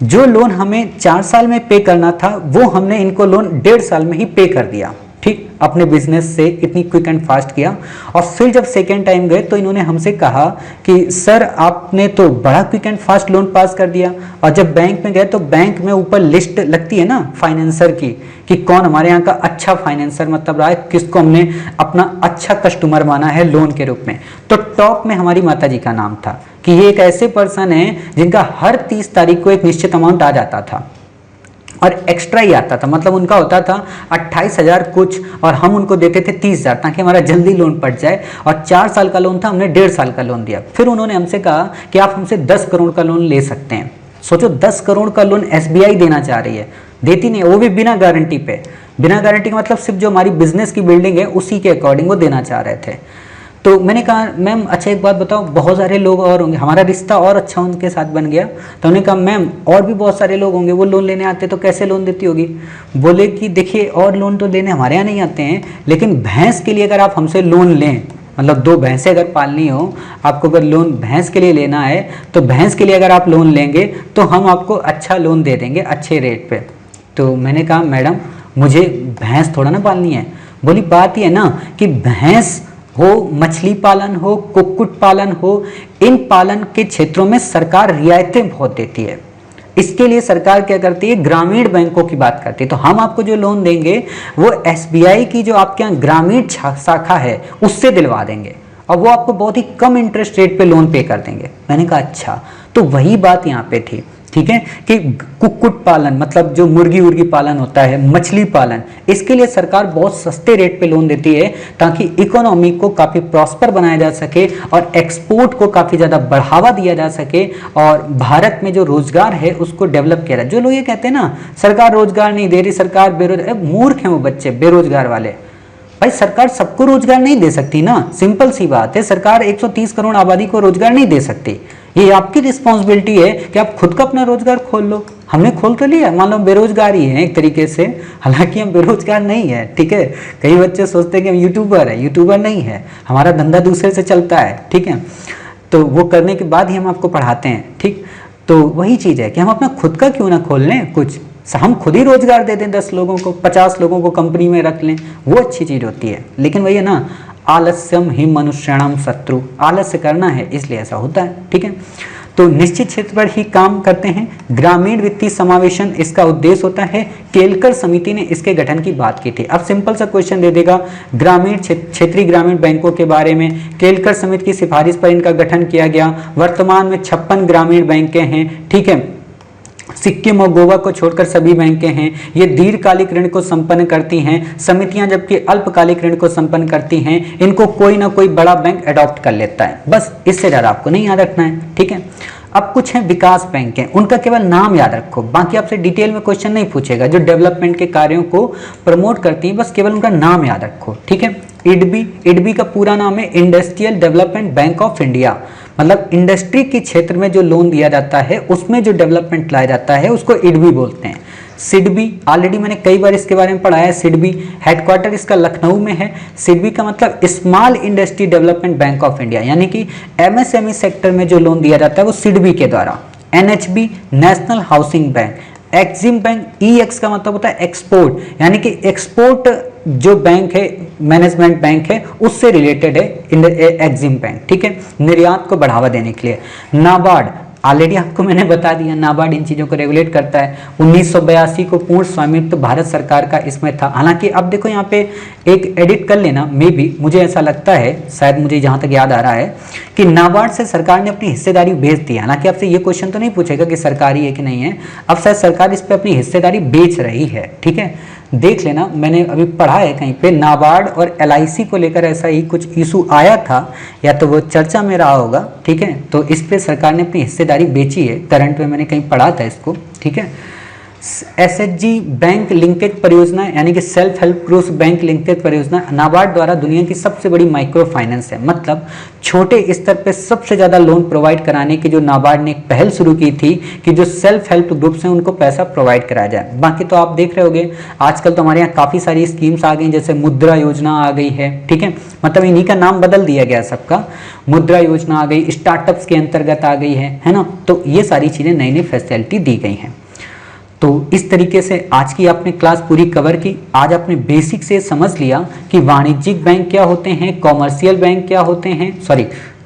जो लोन हमें 4 साल में पे करना था वो हमने इनको लोन 1.5 साल में ही पे कर दिया। ठीक, अपने बिजनेस से इतनी क्विक एंड फास्ट किया। और फिर जब सेकेंड टाइम गए तो इन्होंने हमसे कहा कि सर आपने तो बड़ा quick and fast loan pass कर दिया। और जब बैंक में गए तो बैंक में ऊपर लिस्ट लगती है ना फाइनेंसर की, कि कौन हमारे यहाँ का अच्छा फाइनेंसर मतलब रहा है, किसको हमने अपना अच्छा कस्टमर माना है लोन के रूप में। तो टॉप में हमारी माता जी का नाम था कि ये एक ऐसे पर्सन है जिनका हर 30 तारीख को एक निश्चित अमाउंट आ जाता था और एक्स्ट्रा ही आता था। मतलब उनका होता था 28,000 कुछ और हम उनको देते थे 30,000 ताकि हमारा जल्दी लोन पड़ जाए। और 4 साल का लोन था, हमने 1.5 साल का लोन दिया। फिर उन्होंने हमसे कहा कि आप हमसे 10 करोड़ का लोन ले सकते हैं। सोचो 10 करोड़ का लोन एसबीआई देना चाह रही है, देती नहीं, वो भी बिना गारंटी पे। बिना गारंटी का मतलब सिर्फ जो हमारी बिजनेस की बिल्डिंग है उसी के अकॉर्डिंग वो देना चाह रहे थे। तो मैंने कहा मैम अच्छा एक बात बताओ, बहुत सारे लोग और होंगे, हमारा रिश्ता और अच्छा उनके साथ बन गया। तो उन्होंने कहा मैम और भी बहुत सारे लोग होंगे, वो लोन लेने आते तो कैसे लोन देती होगी? बोले कि देखिए और लोन तो लेने हमारे यहाँ नहीं आते हैं, लेकिन भैंस के लिए अगर आप हमसे लोन लें, मतलब 2 भैंसें अगर पालनी हो, आपको अगर लोन भैंस के लिए लेना है तो भैंस के लिए अगर आप लोन लेंगे तो हम आपको अच्छा लोन दे देंगे अच्छे रेट पे। तो मैंने कहा मैडम मुझे भैंस थोड़ा ना पालनी है। बोली बात ये है ना कि भैंस हो, मछली पालन हो, कुक्कुट पालन हो, इन पालन के क्षेत्रों में सरकार रियायतें बहुत देती है। इसके लिए सरकार क्या करती है, ग्रामीण बैंकों की बात करती है। तो हम आपको जो लोन देंगे वो एसबीआई की जो आपके यहाँ ग्रामीण शाखा है उससे दिलवा देंगे और वो आपको बहुत ही कम इंटरेस्ट रेट पे लोन पे कर देंगे। मैंने कहा अच्छा। तो वही बात यहाँ पे थी, ठीक है, कि कुक्कुट पालन मतलब जो मुर्गी उर्गी पालन होता है, मछली पालन, इसके लिए सरकार बहुत सस्ते रेट पे लोन देती है ताकि इकोनॉमी को काफ़ी प्रॉस्पर बनाया जा सके और एक्सपोर्ट को काफ़ी ज़्यादा बढ़ावा दिया जा सके और भारत में जो रोजगार है उसको डेवलप किया जाए। जो लोग ये कहते हैं ना सरकार रोजगार नहीं दे रही, सरकार बेरोजगार, मूर्ख हैं वो बच्चे बेरोजगार वाले। भाई सरकार सबको रोजगार नहीं दे सकती ना, सिंपल सी बात है। सरकार 130 करोड़ आबादी को रोजगार नहीं दे सकती। ये आपकी रिस्पॉन्सिबिलिटी है कि आप खुद का अपना रोजगार खोल लो। हमने खोल तो लिया, मान लो बेरोजगार ही है एक तरीके से, हालांकि हम बेरोजगार नहीं है, ठीक है। कई बच्चे सोचते हैं कि हम यूट्यूबर है, यूट्यूबर नहीं है, हमारा धंधा दूसरे से चलता है, ठीक है। तो वो करने के बाद ही हम आपको पढ़ाते हैं, ठीक। तो वही चीज़ है कि हम अपना खुद का क्यों ना खोल लें कुछ, हम खुद ही रोजगार दे दें 10 लोगों को, 50 लोगों को कंपनी में रख लें, वो अच्छी चीज़ होती है। लेकिन वही है ना, आलस्यम ही मनुष्याणाम शत्रु, आलस्य करना है इसलिए ऐसा होता है, ठीक है। तो निश्चित क्षेत्र पर ही काम करते हैं। ग्रामीण वित्तीय समावेशन इसका उद्देश्य होता है। केलकर समिति ने इसके गठन की बात की थी। अब सिंपल सा क्वेश्चन दे देगा ग्रामीण क्षेत्रीय ग्रामीण बैंकों के बारे में। केलकर समिति की सिफारिश पर इनका गठन किया गया। वर्तमान में 56 ग्रामीण बैंकें हैं, ठीक है। सिक्किम और गोवा को छोड़कर सभी बैंकें हैं। ये दीर्घकालिक ऋण को संपन्न करती हैं। समितियां जबकि अल्पकालिक ऋण को संपन्न करती हैं। इनको कोई ना कोई बड़ा बैंक अडॉप्ट कर लेता है, बस इससे ज़्यादा आपको नहीं याद रखना है, ठीक है। अब कुछ हैं विकास बैंक हैं, उनका केवल नाम याद रखो, बाकी आपसे डिटेल में क्वेश्चन नहीं पूछेगा। जो डेवलपमेंट के कार्यों को प्रमोट करती हैं, बस केवल उनका नाम याद रखो, ठीक है। इडबी का पूरा नाम है industrial development bank of India. मतलब इंडस्ट्री के क्षेत्र में जो लोन दिया जाता है, उसमें जो डेवलपमेंट लाया जाता है, उसको इडबी बोलते हैं। सिडबी, ऑलरेडी मैंने कई बार इसके बारे में पढ़ाया है। सिडबी हेडक्वार्टर इसका लखनऊ में है। सिडबी का मतलब small industry development bank of India, यानी कि एमएसएमई सेक्टर में जो लोन दिया जाता है वो सिडबी के द्वारा। NHB National Housing Bank. EXIM Bank, EX का मतलब होता है एक्सपोर्ट, यानी कि एक्सपोर्ट जो बैंक है, मैनेजमेंट बैंक है, उससे रिलेटेड है एक्सिम बैंक, ठीक है, निर्यात को बढ़ावा देने के लिए। नाबार्ड, ऑलरेडी आपको मैंने बता दिया, नाबार्ड इन चीज़ों को रेगुलेट करता है। 1982 को पूर्ण स्वामित्व भारत सरकार का इसमें था। हालांकि अब देखो यहाँ पे एक एडिट कर लेना, मे बी मुझे ऐसा लगता है, शायद मुझे जहाँ तक याद आ रहा है कि नाबार्ड से सरकार ने अपनी हिस्सेदारी बेच दी है। हालांकि आपसे ये क्वेश्चन तो नहीं पूछेगा कि सरकारी है कि नहीं है, अब शायद सरकार इस पर अपनी हिस्सेदारी बेच रही है, ठीक है। देख लेना, मैंने अभी पढ़ा है कहीं पे नाबार्ड और एलआईसी को लेकर ऐसा ही कुछ इशू आया था, या तो वो चर्चा में रहा होगा, ठीक है। तो इस पे सरकार ने अपनी हिस्सेदारी बेची है, करंट में मैंने कहीं पढ़ा था इसको, ठीक है। एसएचजी बैंक लिंकेज परियोजना, यानी कि self help groups bank linkage परियोजना नाबार्ड द्वारा दुनिया की सबसे बड़ी माइक्रो फाइनेंस है। मतलब छोटे स्तर पे सबसे ज़्यादा लोन प्रोवाइड कराने की जो नाबार्ड ने एक पहल शुरू की थी कि जो सेल्फ हेल्प ग्रुप्स हैं उनको पैसा प्रोवाइड कराया जाए। बाकी तो आप देख रहे होंगे आजकल तो हमारे यहाँ काफ़ी सारी स्कीम्स आ गई, जैसे मुद्रा योजना आ गई है, ठीक है। मतलब इन्हीं का नाम बदल दिया गया सबका, मुद्रा योजना आ गई, स्टार्टअप्स के अंतर्गत आ गई है ना। तो ये सारी चीज़ें नई नई फैसिलिटी दी गई हैं। तो इस तरीके से आज की आपने क्लास पूरी कवर की। आज आपने बेसिक से समझ लिया कि वाणिज्यिक बैंक क्या होते हैं, कॉमर्शियल बैंक क्या होते हैं,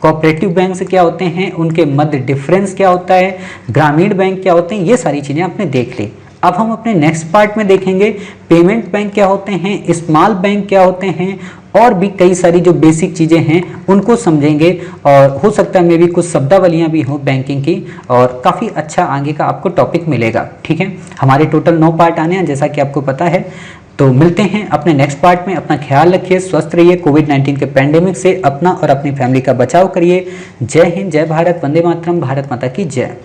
कोऑपरेटिव बैंक से क्या होते हैं, उनके मध्य डिफरेंस क्या होता है, ग्रामीण बैंक क्या होते हैं, ये सारी चीज़ें आपने देख ली। अब हम अपने नेक्स्ट पार्ट में देखेंगे पेमेंट बैंक क्या होते हैं, स्मॉल बैंक क्या होते हैं, और भी कई सारी जो बेसिक चीज़ें हैं उनको समझेंगे। और हो सकता है मे भी कुछ शब्दावलियाँ भी हों बैंकिंग की, और काफ़ी अच्छा आगे का आपको टॉपिक मिलेगा, ठीक है। हमारे टोटल 9 पार्ट आने हैं, जैसा कि आपको पता है। तो मिलते हैं अपने नेक्स्ट पार्ट में। अपना ख्याल रखिए, स्वस्थ रहिए, कोविड-19 के पैंडेमिक से अपना और अपनी फैमिली का बचाव करिए। जय हिंद, जय भारत, वंदे मातरम, भारत माता की जय।